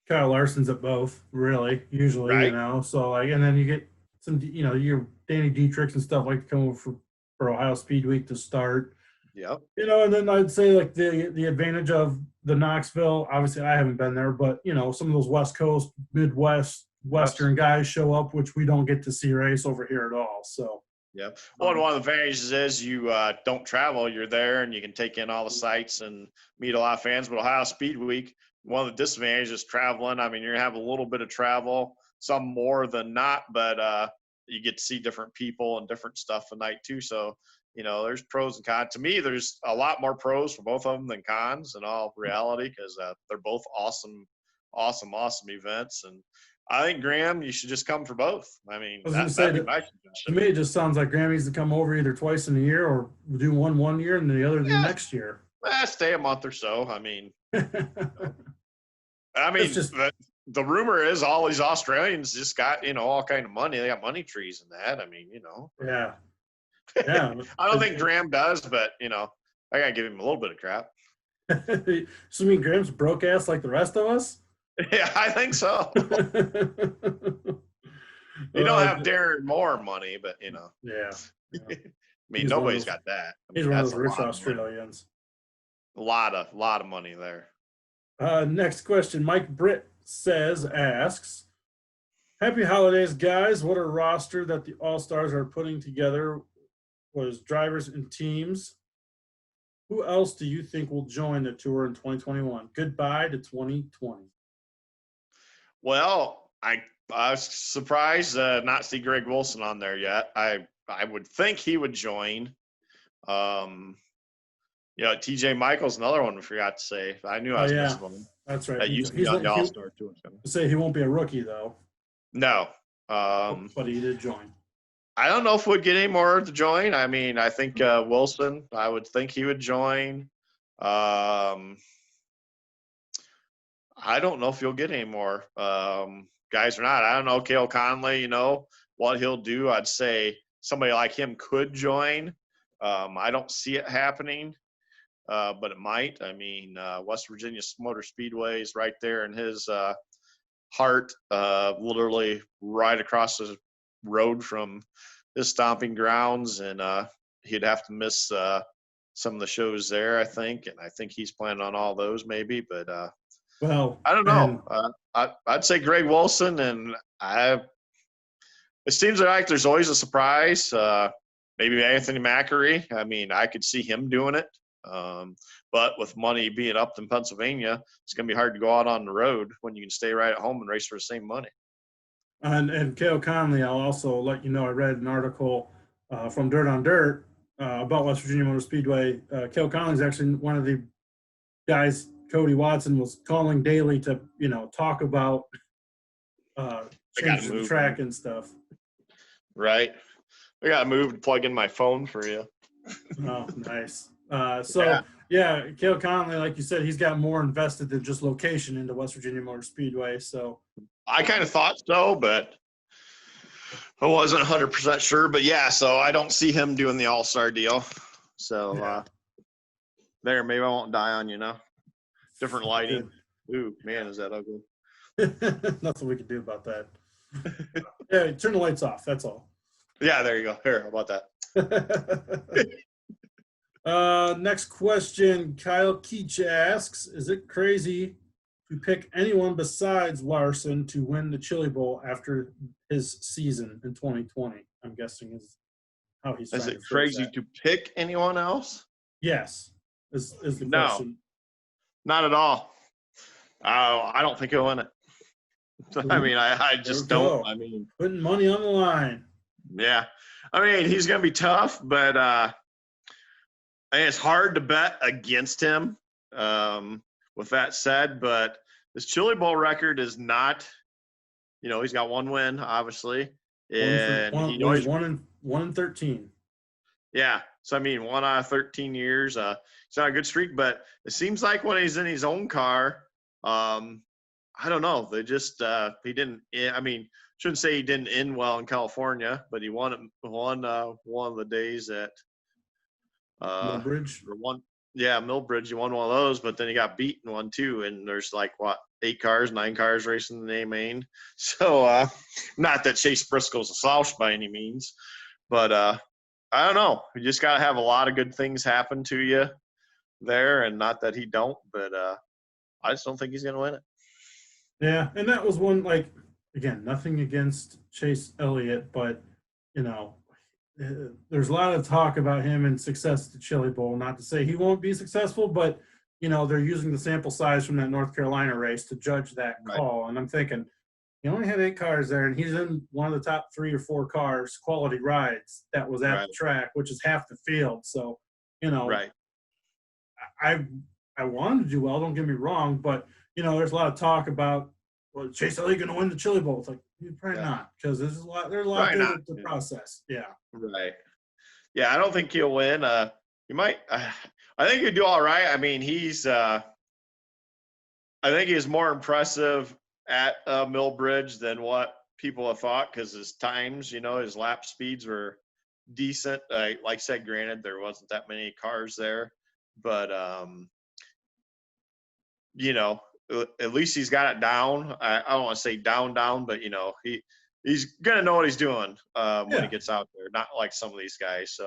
Kyle Larson's at both, really, usually, Right. So like, and then you get some, your Danny Dietrichs and stuff like to come over for Ohio Speed Week to start. Yep. And then I'd say like the advantage of the Knoxville, obviously I haven't been there, but some of those West Coast, Midwest, Western guys show up, which we don't get to see race over here at all. So yeah. Well, one of the advantages is you don't travel. You're there and you can take in all the sights and meet a lot of fans. But Ohio Speed Week, one of the disadvantages is traveling. I mean, you're going to have a little bit of travel, some more than not, but you get to see different people and different stuff at night too. So, there's pros and cons. To me, there's a lot more pros for both of them than cons in all reality, because they're both awesome events. And I think, Graham, you should just come for both. I mean, I was going to say that'd be my to suggestion. me, it just sounds like Graham needs to come over either twice in a year, or do one year and the other the next year. Stay a month or so. I mean, Just, the rumor is all these Australians just got, all kind of money. They got money trees and that. I mean, Yeah. I don't think Graham does, but I gotta give him a little bit of crap. So you mean Graham's broke ass like the rest of us? Yeah, I think so. You don't have Darren Moore money, but Yeah. I mean, nobody's got that. He's one of those rich Australians. A lot of money there. Next question. Mike Britt asks, happy holidays, guys. What a roster that the All-Stars are putting together was drivers and teams. Who else do you think will join the tour in 2021? Goodbye to 2020. Well, I was surprised not see Greg Wilson on there yet. I would think he would join. TJ Michael's another one we forgot to say. I knew I was missing one. That's right. Used to be on the All-Star tour. Say he won't be a rookie though. No. But he did join. I don't know if we'd get any more to join. I mean, I think Wilson, I would think he would join. I don't know if you'll get any more guys or not. I don't know. Cale Conley, what he'll do. I'd say somebody like him could join. I don't see it happening, but it might. I mean, West Virginia Motor Speedway is right there in his heart, literally right across the road from his stomping grounds, and he'd have to miss some of the shows there, I think, and I think he's planning on all those maybe, but well, I don't know. I'd say Greg Wilson, and it seems like there's always a surprise. Maybe Anthony Macri. I mean, I could see him doing it, but with money being up in Pennsylvania, it's going to be hard to go out on the road when you can stay right at home and race for the same money. And Cale Conley, I'll also let you know, I read an article from Dirt on Dirt about West Virginia Motor Speedway. Cale Conley is actually one of the guys Cody Watson was calling daily to, talk about changes to the track and stuff. Right. I got to move and plug in my phone for you. Oh, nice. Cale Conley, like you said, he's got more invested than just location into West Virginia Motor Speedway. So I kind of thought so, but I wasn't 100% sure. But so I don't see him doing the All-Star deal. So maybe I won't die on you now. Different lighting. Ooh, man, is that ugly? Nothing we can do about that. Turn the lights off. That's all. Yeah, there you go. Here, how about that? Next question. Kyle Keach asks, is it crazy to pick anyone besides Larson to win the Chili Bowl after his season in 2020? I'm guessing is how he's. Is it crazy to pick anyone else? Yes, is the question. Not at all. I don't think he'll win it. I mean, I just don't. I mean, putting money on the line. Yeah. I mean, he's going to be tough, but I think it's hard to bet against him. With that said, but his Chili Bowl record is not, he's got one win, obviously. And he's 1-13. Yeah. So, I mean, 1 out of 13 years. It's not a good streak, but it seems like when he's in his own car, I don't know. They just he didn't. I mean, shouldn't say he didn't end well in California, but he won one of the days at Millbridge. or one. Yeah, Millbridge. He won one of those, but then he got beat in one too. And there's like what 9 cars racing the main. So not that Chase Briscoe's a slouch by any means, but I don't know. You just gotta have a lot of good things happen to you there, and not that he don't, but I just don't think he's gonna win it. Yeah, and that was one, like, again, nothing against Chase Elliott, but you know, there's a lot of talk about him and success at the Chili Bowl. Not to say he won't be successful, but they're using the sample size from that North Carolina race to judge that Right. call. And I'm thinking, he only had 8 cars there, and he's in one of the top 3 or 4 cars, quality rides, that was at Right. the track, which is half the field. So, Right. I I wanted to do well. Don't get me wrong, but there's a lot of talk about, well, Chase Elliott going to win the Chili Bowl. It's like, probably not, because there's a lot Probably there not. to process. Yeah. Right. Yeah, I don't think he'll win. He might. I think he'll do all right. I mean, he's. I think he's more impressive at Millbridge than what people have thought, because his times, his lap speeds were decent. Like I said, granted, there wasn't that many cars there, but at least he's got it down. I don't want to say down, but he's gonna know what he's doing when he gets out there. Not like some of these guys.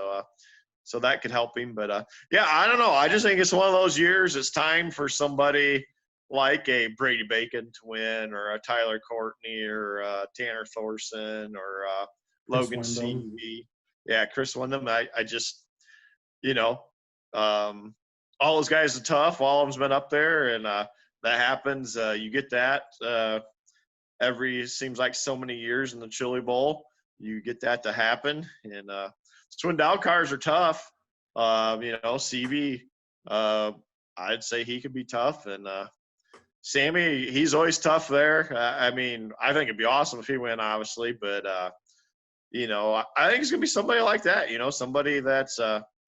So that could help him. But yeah, I don't know. I just think it's one of those years. It's time for somebody like a Brady Bacon to win, or a Tyler Courtney, or Tanner Thorson, or Logan Seavey. Yeah, Chris Windham. I just, all those guys are tough. All of them's been up there, and that happens. You get that seems like so many years in the Chili Bowl. You get that to happen, and Swindow cars are tough. Seavey, I'd say he could be tough, and Sammy, he's always tough there. I mean, I think it'd be awesome if he win, obviously, but I think it's gonna be somebody like that. Somebody that's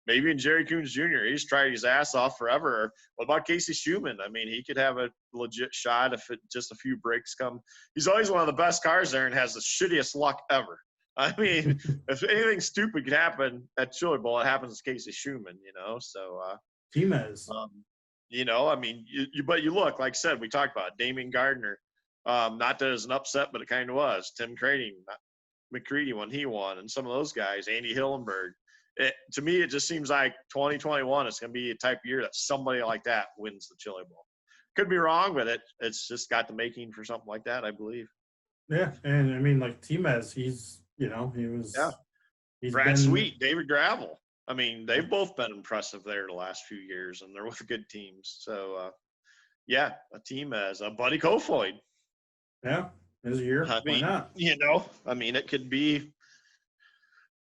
maybe in Jerry Coons Jr. He's tried his ass off forever. What about Casey Schumann? I mean, he could have a legit shot if just a few breaks come. He's always one of the best cars there and has the shittiest luck ever. I mean, if anything stupid could happen at Chili Bowl, it happens to Casey Schumann, So, Timez. I mean, but you look, like I said, we talked about Damien Gardner. Not that it was an upset, but it kind of was. Tim Crading, McCready when he won, and some of those guys, Andy Hillenberg. To me, it just seems like 2021 is going to be a type of year that somebody like that wins the Chili Bowl. Could be wrong, but it's just got the making for something like that, I believe. Yeah, and I mean, like Timez, he was. Yeah. Brad Sweet, David Gravel. I mean, they've both been impressive there the last few years, and they're with good teams. So, yeah, a team as Buddy Kofoid. Yeah, his year. I mean, why not? I mean, it could be.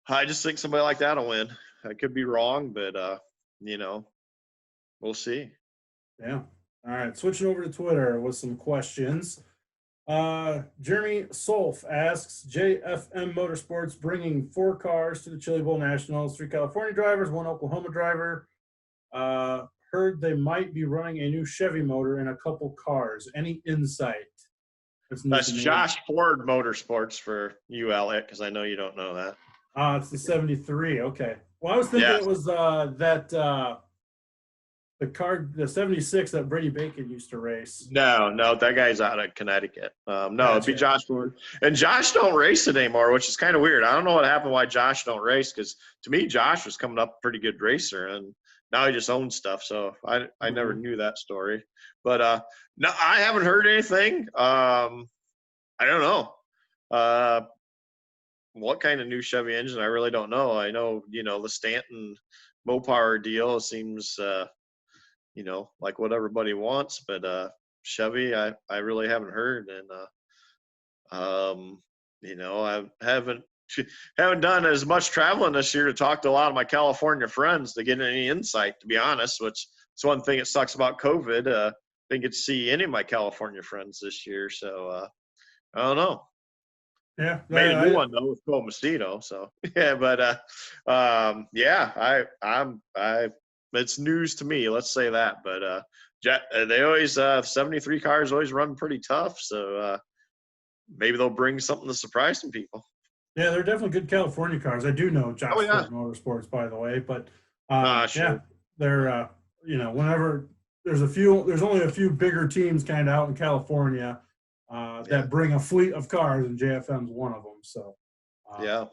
I just think somebody like that will win. I could be wrong, but we'll see. Yeah. All right. Switching over to Twitter with some questions. Jeremy Solf asks, JFM Motorsports bringing 4 cars to the Chili Bowl Nationals, 3 California drivers, 1 Oklahoma driver. Heard they might be running a new Chevy motor in a couple cars. Any insight? That's Josh Ford Motorsports for you, Elliott, because I know you don't know that. It's the 73. Okay. Well, I was thinking it was the car, the 76 that Brady Bacon used to race. No, that guy's out of Connecticut. No, it'd be Josh Ford. And Josh don't race it anymore, which is kind of weird. I don't know what happened, why Josh don't race, because to me, Josh was coming up a pretty good racer, and now he just owns stuff. So I never knew that story. But no, I haven't heard anything. I don't know. What kind of new Chevy engine? I really don't know. I know, the Stanton Mopar deal seems, like what everybody wants, but Chevy, I really haven't heard. And, I haven't done as much traveling this year to talk to a lot of my California friends to get any insight, to be honest, which is one thing that sucks about COVID. Didn't get to see any of my California friends this year. So, I don't know. Yeah, Made a new one though with Cole Mastino. So yeah, but yeah, I it's news to me. Let's say that. But they always 73 cars always run pretty tough. So maybe they'll bring something to surprise some people. yeah, they're definitely good California cars. I do know Oh yeah, Jocksport Motorsports, by the way, but yeah, sure. they're whenever there's only a few bigger teams kind of out in California Yeah, that bring a fleet of cars, and JFM's one of them. So, yeah.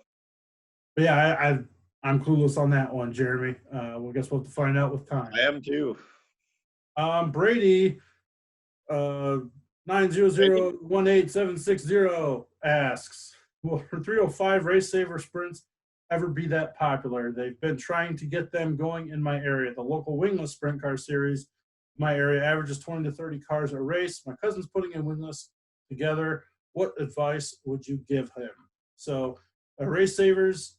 but yeah, I'm clueless on that one, Jeremy. Well, guess we'll have to find out with time. I am too. Brady, 900-18760 asks, will 305 Race Saver sprints ever be that popular? They've been trying to get them going in my area. The local wingless sprint car series, my area averages 20 to 30 cars a race. My cousin's putting a wingless together. What advice would you give him? So, Race Savers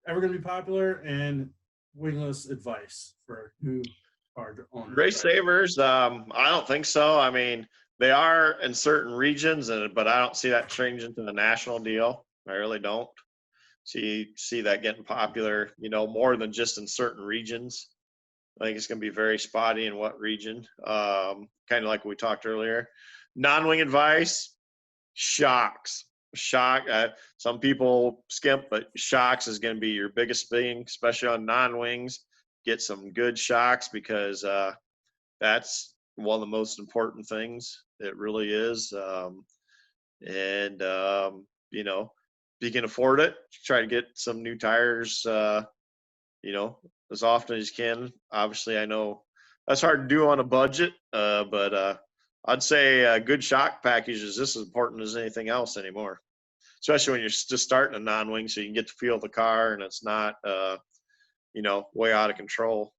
ever going to be popular, and wingless advice for new car owners. Race savers, I don't think so. I mean, they are in certain regions, but I don't see that changing to the national deal. I really don't see that getting popular. More than just in certain regions. I think it's going to be very spotty in what region. Kind of like we talked earlier. Non-wing advice: shocks. Some people skimp, but shocks is going to be your biggest thing, especially on non-wings. Get some good shocks because that's one of the most important things. It really is. And if you can afford it, try to get some new tires. As often as you can. Obviously, I know that's hard to do on a budget, but I'd say a good shock package is just as important as anything else anymore, especially when you're just starting a non-wing, so you can get to feel the car and it's not, way out of control.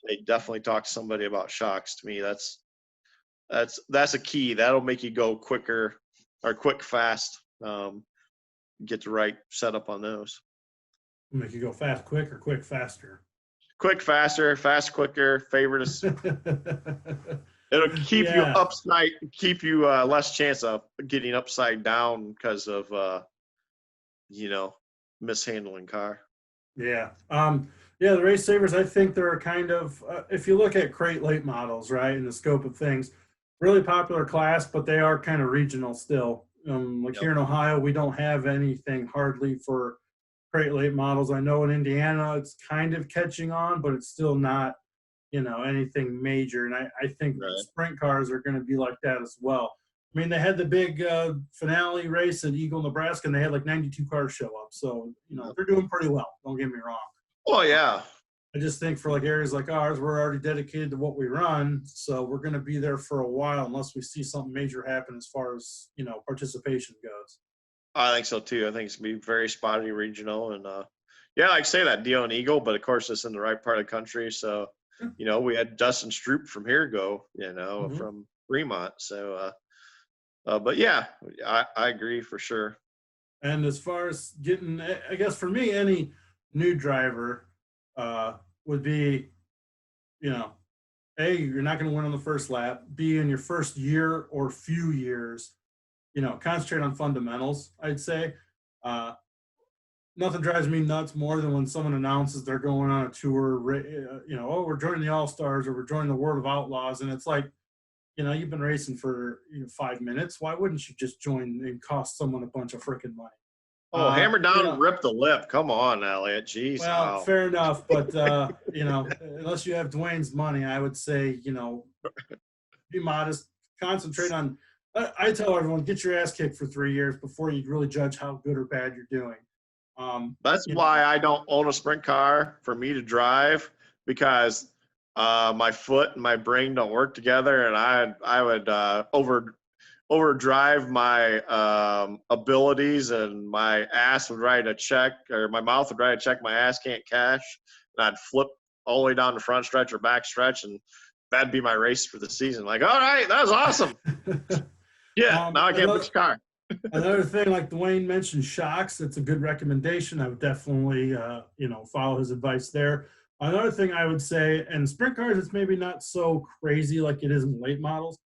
They definitely talk to somebody about shocks. To me, that's a key. That'll make you go quicker or quick fast. Get the right setup on those. Make you go fast, quick, or quick, faster. Quick, faster, fast, quicker. Favorite is it'll keep you upside, keep you less chance of getting upside down because of mishandling car. Yeah. Yeah, the Race Savers, I think they're kind of, if you look at crate late models, right, in the scope of things, really popular class, but they are kind of regional still. Here in Ohio, we don't have anything hardly for crate late models. I know in Indiana it's kind of catching on, but it's still not, anything major. And I think sprint cars are going to be like that as well. I mean, they had the big finale race at Eagle, Nebraska, and they had like 92 cars show up. So, they're doing pretty well. Don't get me wrong. Oh, yeah. I just think for like areas like ours, we're already dedicated to what we run. So we're going to be there for a while unless we see something major happen as far as, participation goes. I think so too. I think it's going to be very spotty regional. And like I say, that deal in Eagle, but of course it's in the right part of the country. So, we had Dustin Stroop from here go, from Fremont. So, but yeah, I agree for sure. And as far as getting, I guess for me, any new driver would be, A, you're not going to win on the first lap. B, in your first year or few years, concentrate on fundamentals, I'd say. Nothing drives me nuts more than when someone announces they're going on a tour, we're joining the All-Stars or we're joining the World of Outlaws. And it's like, you've been racing for 5 minutes. Why wouldn't you just join and cost someone a bunch of freaking money? Oh, hammer down and rip the lip. Come on, Elliott. Jeez. Well, wow. Fair enough. But, unless you have Duane's money, I would say, be modest, concentrate on, I tell everyone, get your ass kicked for 3 years before you really judge how good or bad you're doing. That's why I don't own a sprint car for me to drive, because my foot and my brain don't work together, and I would overdrive my abilities, and my ass would write a check, or my mouth would write a check my ass can't cash, and I'd flip all the way down the front stretch or back stretch, and that'd be my race for the season. Like, all right, that was awesome. Yeah, now I can't push the car. Another thing, like Duane mentioned, shocks. That's a good recommendation. I would definitely, follow his advice there. Another thing I would say, and sprint cars, it's maybe not so crazy like it is in late models.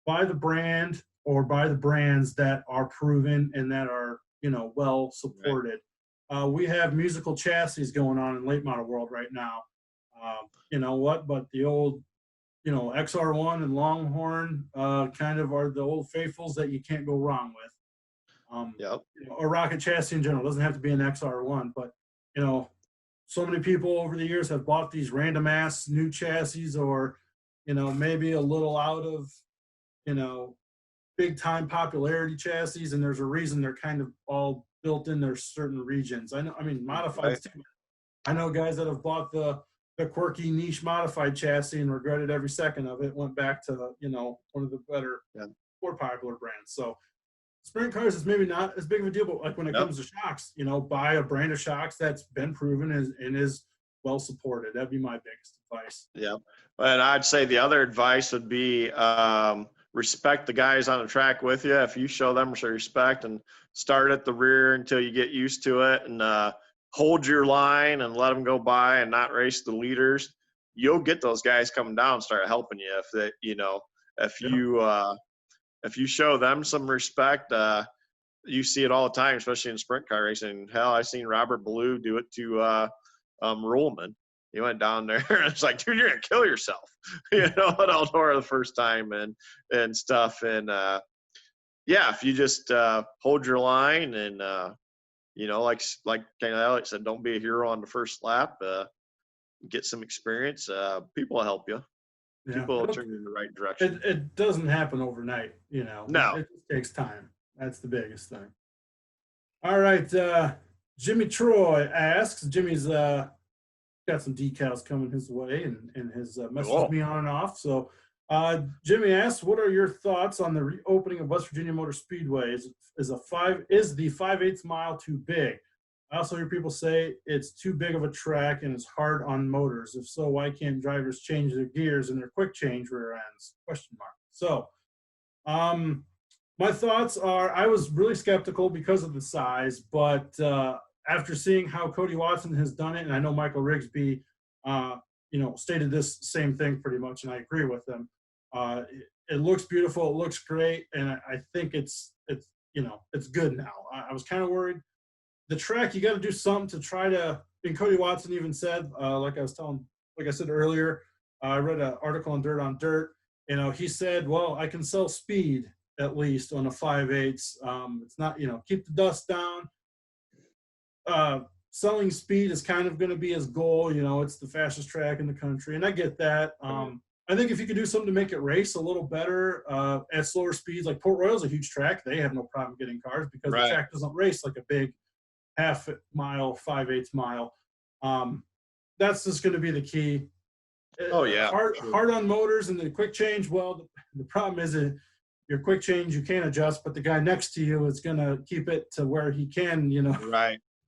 Buy the brand, or buy the brands that are proven and that are, well supported. Right. We have musical chassis going on in late model world right now. You know what? But the old, XR1 and Longhorn kind of are the old faithfuls that you can't go wrong with. Yep. A rocket chassis in general, doesn't have to be an XR1, but so many people over the years have bought these random ass new chassis, or maybe a little out of big time popularity chassis, and there's a reason they're kind of all built in their certain regions. Modified. Right. I know guys that have bought the quirky niche modified chassis and regretted every second of it. Went back to one of the better, more popular brands. So sprint cars is maybe not as big of a deal, but like when it comes to shocks, buy a brand of shocks that's been proven and is well supported. That'd be my biggest advice. Yeah, and I'd say the other advice would be respect the guys on the track with you. If you show them some respect and start at the rear until you get used to it, and hold your line and let them go by and not race the leaders, you'll get those guys coming down and start helping you. If you show them some respect, you see it all the time, especially in sprint car racing. Hell, I seen Robert Ballou do it to Ruhlman. He went down there and it's like, dude, you're gonna kill yourself, at Eldora the first time and stuff. And if you just hold your line and like kind of Elliott said, don't be a hero on the first lap. Get some experience. People will help you. Yeah. People will turn you in the right direction. It doesn't happen overnight, No. It just takes time. That's the biggest thing. All right. Jimmy Troy asks. Jimmy's got some decals coming his way and has messaged me on and off. So Jimmy asks, what are your thoughts on the reopening of West Virginia Motor Speedway? Is the 5/8 mile too big? I also hear people say it's too big of a track and it's hard on motors. If so, why can't drivers change their gears in their quick change rear ends? ? So, my thoughts are, I was really skeptical because of the size, but after seeing how Cody Watson has done it, and I know Michael Rigsby, stated this same thing pretty much, and I agree with him. It looks beautiful, it looks great, and I think it's good now. I was kind of worried. The track, you got to do something to try to. And Cody Watson even said, like I said earlier, I read an article on Dirt on Dirt. He said, well, I can sell speed at least on a 5/8. It's not, keep the dust down. Selling speed is kind of going to be his goal. It's the fastest track in the country, and I get that. I think if you could do something to make it race a little better at slower speeds, like Port Royal's a huge track. They have no problem getting cars because the track doesn't race like a big half mile, 5/8 mile. That's just going to be the key. Oh yeah. Hard on motors and the quick change. Well, the problem is that your quick change you can't adjust, but the guy next to you is going to keep it to where he can,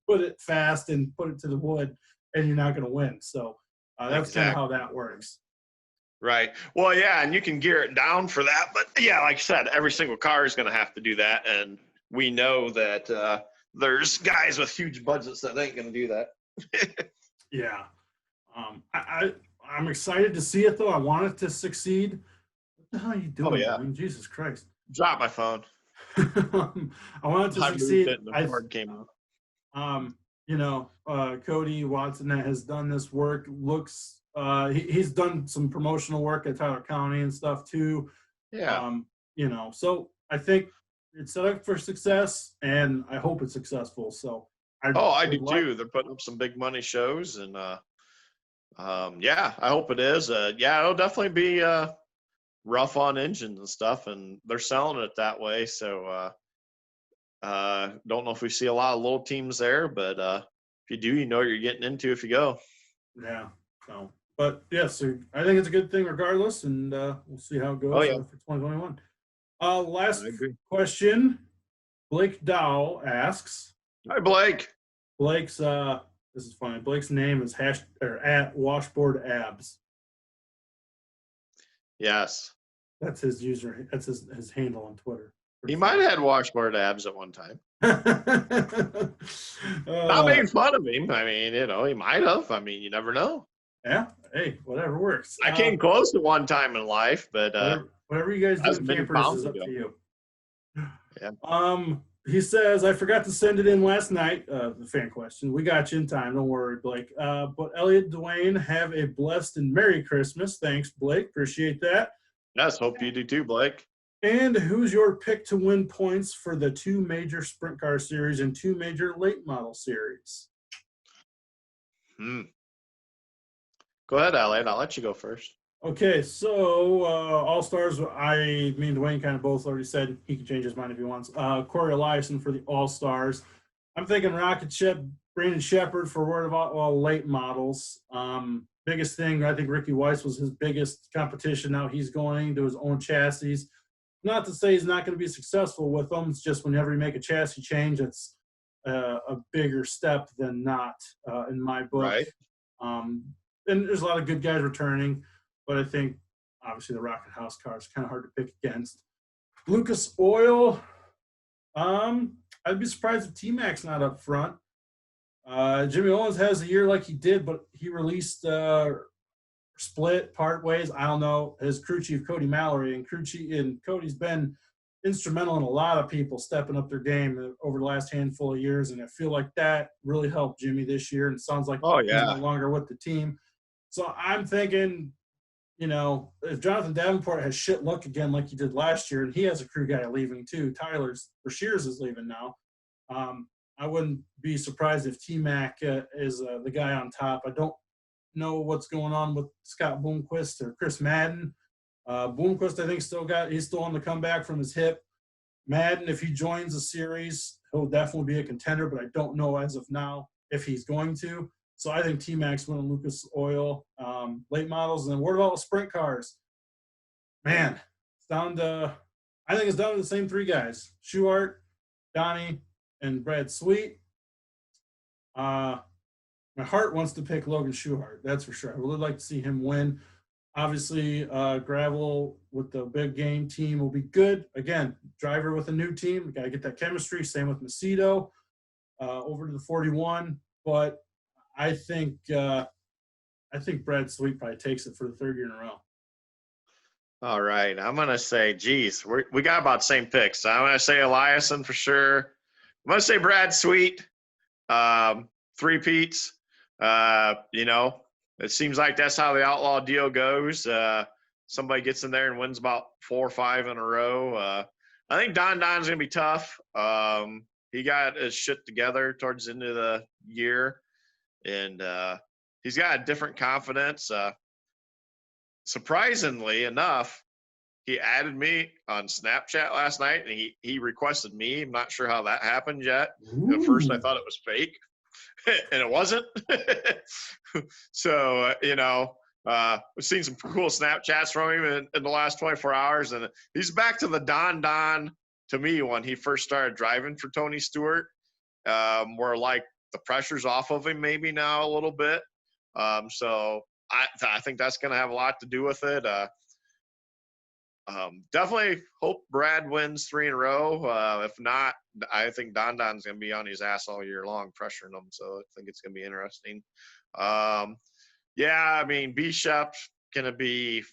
put it fast and put it to the wood, and you're not going to win. So that's kind of how that works. Right. Well, yeah, and you can gear it down for that. But, yeah, like I said, every single car is going to have to do that. And we know that there's guys with huge budgets that ain't going to do that. Yeah. I'm excited to see it, though. I want it to succeed. What the hell are you doing? Oh, yeah. Jesus Christ. Drop my phone. I want it to succeed. The cord came out. Cody Watson that has done this work looks he's done some promotional work at Tyler County and stuff too. Yeah. So I think it's set up for success, and I hope it's successful. So I do too. They're putting up some big money shows, and I hope it is. It'll definitely be rough on engines and stuff, and they're selling it that way. So don't know if we see a lot of little teams there, but if you do, you know what you're getting into if you go. Yeah. So, but yes, I think it's a good thing regardless, and we'll see how it goes for 2021. Last question. Blake Dow asks. Hi, Blake. Blake's this is funny. Blake's name is at Washboard Abs. Yes. That's his user. That's his handle on Twitter. He might have had washboard abs at one time. Not making fun of him. I mean, he might have. I mean, you never know. Yeah. Hey, whatever works. I came close to one time in life, but whatever you guys do in campers is up to you. Yeah. He says, I forgot to send it in last night, the fan question. We got you in time. Don't worry, Blake. But Elliott, Duane, have a blessed and Merry Christmas. Thanks, Blake. Appreciate that. Yes, hope you do too, Blake. And who's your pick to win points for the 2 major sprint car series and 2 major late model series? Go ahead, Elliot. I'll let you go first. Okay, so All Stars. Me and Dwayne kind of both already said he can change his mind if he wants. Corey Eliason for the All Stars. I'm thinking Rocket Ship, Brandon Shepard for Word of Outlaw late models. Biggest thing, I think Ricky Weiss was his biggest competition. Now he's going to his own chassis. Not to say he's not going to be successful with them. It's just whenever you make a chassis change, it's a bigger step than not in my book. Right. And there's a lot of good guys returning. But I think, obviously, the Rocket House car is kind of hard to pick against. Lucas Oil, I'd be surprised if T-Mac's not up front. Jimmy Owens has a year like he did, but he released split, part ways. I don't know. His crew chief, Cody Mallory, and Cody's been instrumental in a lot of people stepping up their game over the last handful of years, and I feel like that really helped Jimmy this year, and it sounds like he's no longer with the team. So I'm thinking – if Jonathan Davenport has shit luck again like he did last year, and he has a crew guy leaving too, Shears is leaving now. I wouldn't be surprised if T-Mac is the guy on top. I don't know what's going on with Scott Bloomquist or Chris Madden. Bloomquist, I think, he's still on the comeback from his hip. Madden, if he joins the series, he'll definitely be a contender, but I don't know as of now if he's going to. So I think T-Mac's winning Lucas Oil, late models. And then what about sprint cars? Man, I think it's down to the same 3 guys, Schuart, Donnie, and Brad Sweet. My heart wants to pick Logan Schuart, that's for sure. I would really like to see him win. Obviously, Gravel with the big game team will be good. Again, driver with a new team, got to get that chemistry. Same with Macedo over to the 41. But I think Brad Sweet probably takes it for the 3rd year in a row. All right. I'm going to say, geez, we got about the same picks. So I'm going to say Eliason for sure. I'm going to say Brad Sweet, 3 Pete's. It seems like that's how the Outlaw deal goes. Somebody gets in there and wins about 4 or 5 in a row. I think Don's going to be tough. He got his shit together towards the end of the year. And he's got a different confidence. Surprisingly enough, he added me on Snapchat last night, and he requested me. I'm not sure how that happened yet. At first, I thought it was fake, and it wasn't. So, we've seen some cool Snapchats from him in the last 24 hours, and he's back to the Don to me when he first started driving for Tony Stewart, where like the pressure's off of him maybe now a little bit. So I think that's going to have a lot to do with it. Definitely hope Brad wins 3 in a row. If not, I think Don's going to be on his ass all year long, pressuring him. So I think it's going to be interesting. Bishop's going to be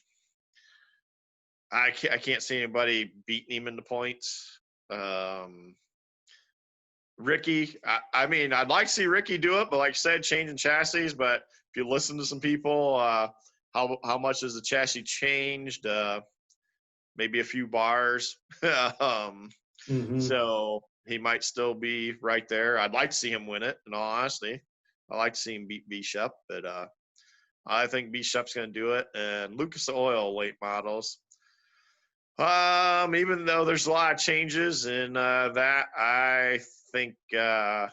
– I can't see anybody beating him in the points. Ricky, I'd like to see Ricky do it, but like I said, changing chassis. But if you listen to some people, how much has the chassis changed? Maybe a few bars. So he might still be right there. I'd like to see him win it, in all honesty. I'd like to see him beat Bishop, but I think Bishop's going to do it. And Lucas Oil late models. Even though there's a lot of changes in that, I think, I'm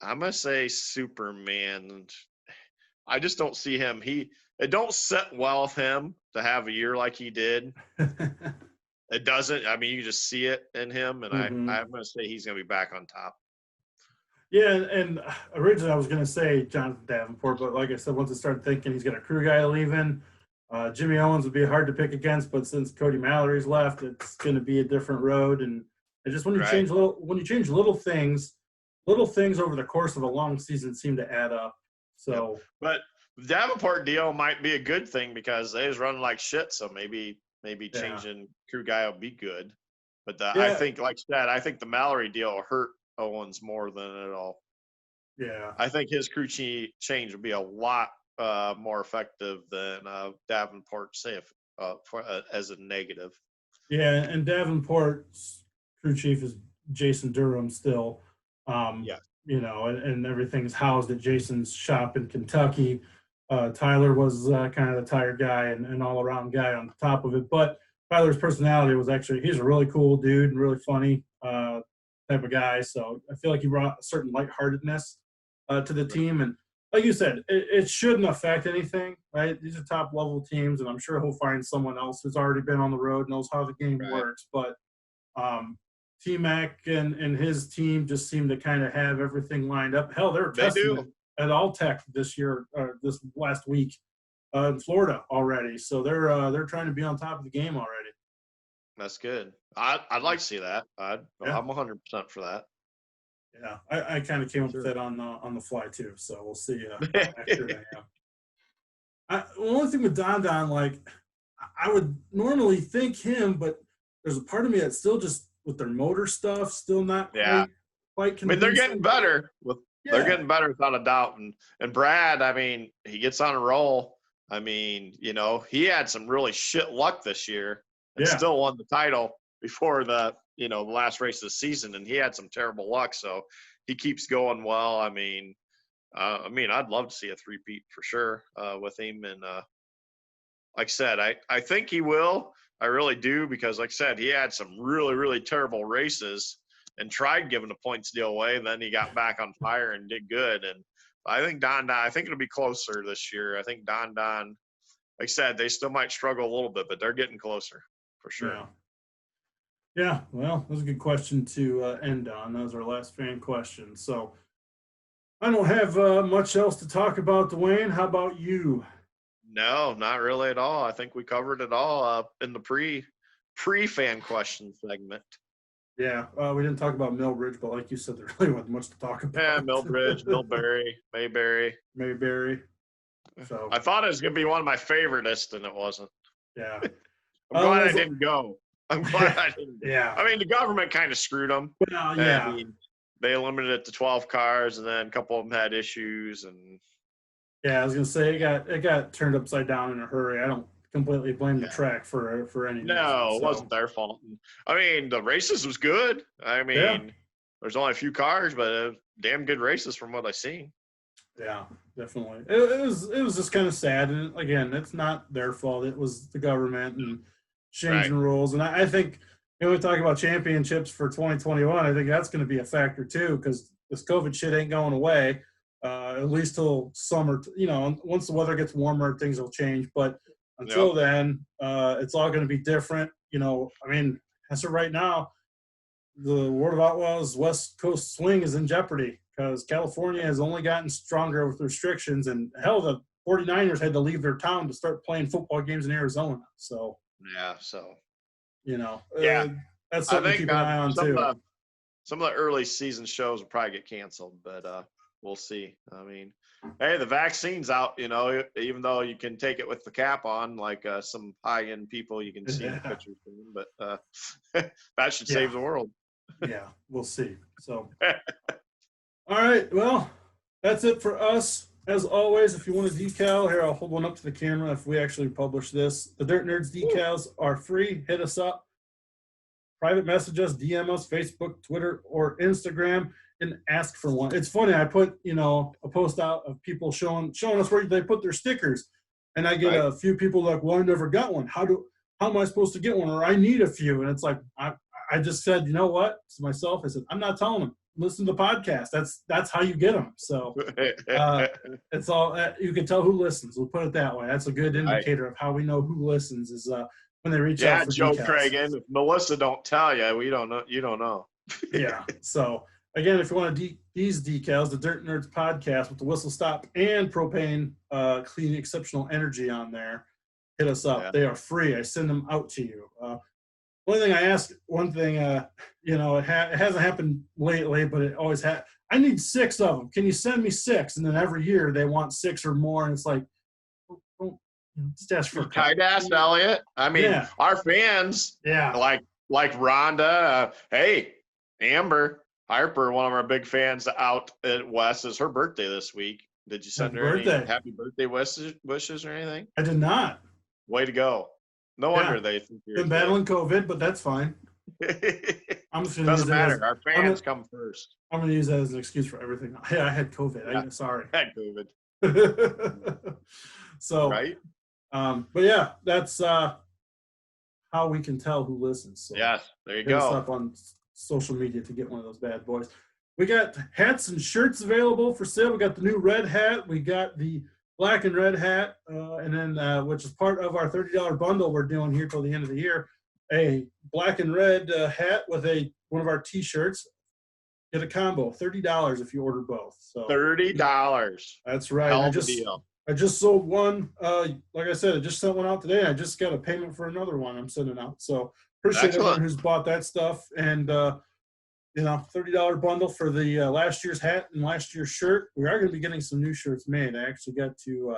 going to say Superman. I just don't see him. It don't sit well with him to have a year like he did. It doesn't. You just see it in him, and I'm going to say he's going to be back on top. Yeah, and originally I was going to say Jonathan Davenport, but like I said, once I started thinking he's got a crew guy leaving, Jimmy Owens would be hard to pick against, but since Cody Mallory's left, it's going to be a different road. And just when you change little things over the course of a long season seem to add up. So, but the Davenport deal might be a good thing because they was running like shit, so maybe maybe Yeah. changing crew guy will be good. But I Yeah. think, like I said, I think the Mallory deal will hurt Owens more than it'll. Yeah. I think his crew change will be a lot more effective than Davenport, say, as a negative. Yeah, and Davenport's crew chief is Jason Durham still. Yeah. You know, and everything's housed at Jason's shop in Kentucky. Tyler was kind of the tire guy and all around guy on top of it. But Tyler's personality was actually, he's a really cool dude and really funny type of guy. So I feel like he brought a certain lightheartedness to the team. And like you said, it shouldn't affect anything, right? These are top level teams, and I'm sure he'll find someone else who's already been on the road, knows how the game Right. works. But T-Mac and his team just seem to kind of have everything lined up. Hell, they were testing it at Alltech this year, this last week in Florida already. So they're trying to be on top of the game already. That's good. I'd like to see that. I'm 100% for that. Yeah, I kind of came up with that on the fly too. So we'll see how accurate I am. The only thing with Don, like I would normally think him, but there's a part of me that's still just with their motor stuff, still not quite convincing. I mean, they're getting better. They're getting better without a doubt. And Brad, I mean, he gets on a roll. I mean, you know, he had some really shit luck this year and still won the title before the last race of the season, and he had some terrible luck. So he keeps going well. I mean, I'd love to see a three-peat for sure with him. And like I said, I think he will. I really do, because like I said, he had some really, really terrible races and tried giving the points deal away. And then he got back on fire and did good. And I think I think it'll be closer this year. I think Don, like I said, they still might struggle a little bit, but they're getting closer for sure. Yeah, well, that was a good question to end on. That was our last fan question. So I don't have much else to talk about, Duane. How about you? No, not really at all. I think we covered it all in the pre-fan question segment. Yeah, we didn't talk about Millbridge, but like you said, there really wasn't much to talk about. Yeah, Millbridge, Millbury, Mayberry. So I thought it was going to be one of my favoriteest, and it wasn't. Yeah. I'm glad I didn't go. I'm glad I didn't. Yeah. I mean, the government kind of screwed them. Well, yeah. I mean, they limited it to 12 cars, and then a couple of them had issues. And yeah, I was gonna say it got turned upside down in a hurry. I don't completely blame the track for any. No, it wasn't their fault. I mean, the races was good. I mean, there's only a few cars, but damn good races from what I seen. Yeah, definitely. It was just kind of sad. And again, it's not their fault. It was the government and changing rules. And I think we talk about championships for 2021. I think that's going to be a factor too, because this COVID shit ain't going away. At least till summer. Once the weather gets warmer, things will change. But until then, it's all going to be different. I mean, as of right now, the World of Outlaws West Coast swing is in jeopardy because California has only gotten stronger with restrictions, and hell, the 49ers had to leave their town to start playing football games in Arizona. So that's something to keep an eye on too. Some of the early season shows will probably get canceled, but we'll see. I mean, hey, the vaccine's out, even though you can take it with the cap on, like some high-end people you can see in the pictures, but that should save the world. Yeah, we'll see. So, all right, well, that's it for us. As always, if you want a decal, here, I'll hold one up to the camera if we actually publish this. The Dirt Nerds decals are free. Hit us up. Private message us, DM us, Facebook, Twitter, or Instagram, and ask for one. It's funny. I put, a post out of people showing us where they put their stickers, and I get a few people like, "Well, I never got one. How am I supposed to get one?" Or I need a few, and it's like I just said, you know what, to myself, I said, I'm not telling them. Listen to the podcast. That's how you get them. So it's all you can tell who listens. We'll put it that way. That's a good indicator of how we know who listens is when they reach out for Joe decals. Cragen. If Melissa don't tell you, we don't know. You don't know. Yeah. So again, if you want these decals, the Dirt Nerds podcast with the whistle stop and propane clean exceptional energy on there, hit us up. They are free. I send them out to you. One thing it hasn't happened lately, but it always had. I need 6 of them. Can you send me 6? And then every year they want 6 or more, and it's like, don't Just ask for a cup. I'd ask Elliott. I mean, Yeah. our fans, Yeah. like Rhonda, hey, Amber Harper, one of our big fans out at West, is her birthday this week. Did you send Happy her any birthday. happy birthday wishes or anything? I did not. Way to go. No wonder they think you're been battling COVID, but that's fine. I'm just gonna Doesn't matter. Our fans come first. I'm going to use that as an excuse for everything. Hey, I had COVID. I'm sorry. I had COVID. So, right. But yeah, that's how we can tell who listens. So yes, there you hit us go. up on social media to get one of those bad boys. We got hats and shirts available for sale. We got the new red hat. We got the black and red hat, and then which is part of our $30 bundle we're doing here till the end of the year. A black and red hat with one of our T-shirts. Get a combo, $30 if you order both. So $30. That's right. Hell of a deal. I just sold one. Like I said, I just sent one out today. I just got a payment for another one I'm sending out. So appreciate everyone who's bought that stuff. And $30 bundle for the last year's hat and last year's shirt. We are going to be getting some new shirts made. I actually got to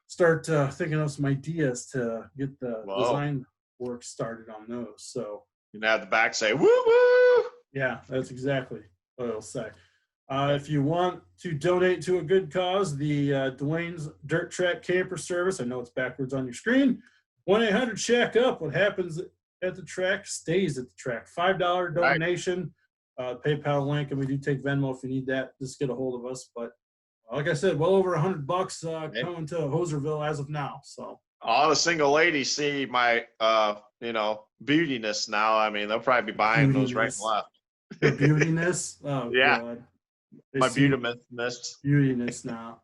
start thinking of some ideas to get the design work started on those. So you can have the back say "woo woo." Yeah, that's exactly what it'll say. If you want to donate to a good cause, the Duane's Dirt Track Camper Service, I know it's backwards on your screen, 1-800-SHACK-UP. What happens at the track stays at the track. $5 donation, PayPal link, and we do take Venmo if you need that. Just get a hold of us. But like I said, well over $100 coming to Hoserville as of now. So all the single ladies see my beautiness now. I mean, they'll probably be buying those right and left. The beautiness? Oh, yeah. God. My beautiness. Beautiness now.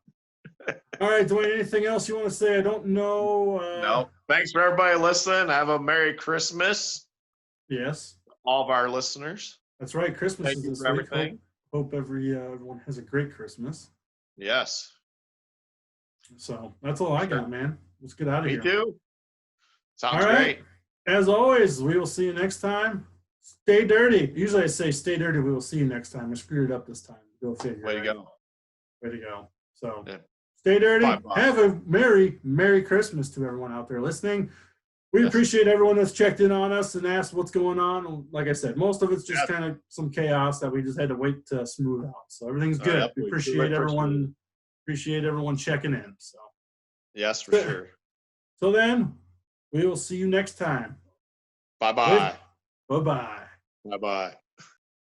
All right, Duane, anything else you want to say? I don't know. No. Thanks for everybody listening. Have a Merry Christmas. Yes. All of our listeners. That's right. Christmas Thank is this you for week. everything. Hope everyone has a great Christmas. Yes. So that's all I got, man. Let's get out of here. Me too. Sounds great. As always, we will see you next time. Stay dirty. Usually I say stay dirty. We will see you next time. I screwed it up this time. Go figure. Way to go. Way to go. So stay dirty. Bye-bye. Have a Merry Christmas to everyone out there listening. We appreciate everyone that's checked in on us and asked what's going on. Like I said, most of it's just kind of some chaos that we just had to wait to smooth out. So everything's good. We appreciate everyone. Appreciate everyone checking in. So yes, for sure. So then we will see you next time. Bye-bye. Bye-bye. Bye-bye.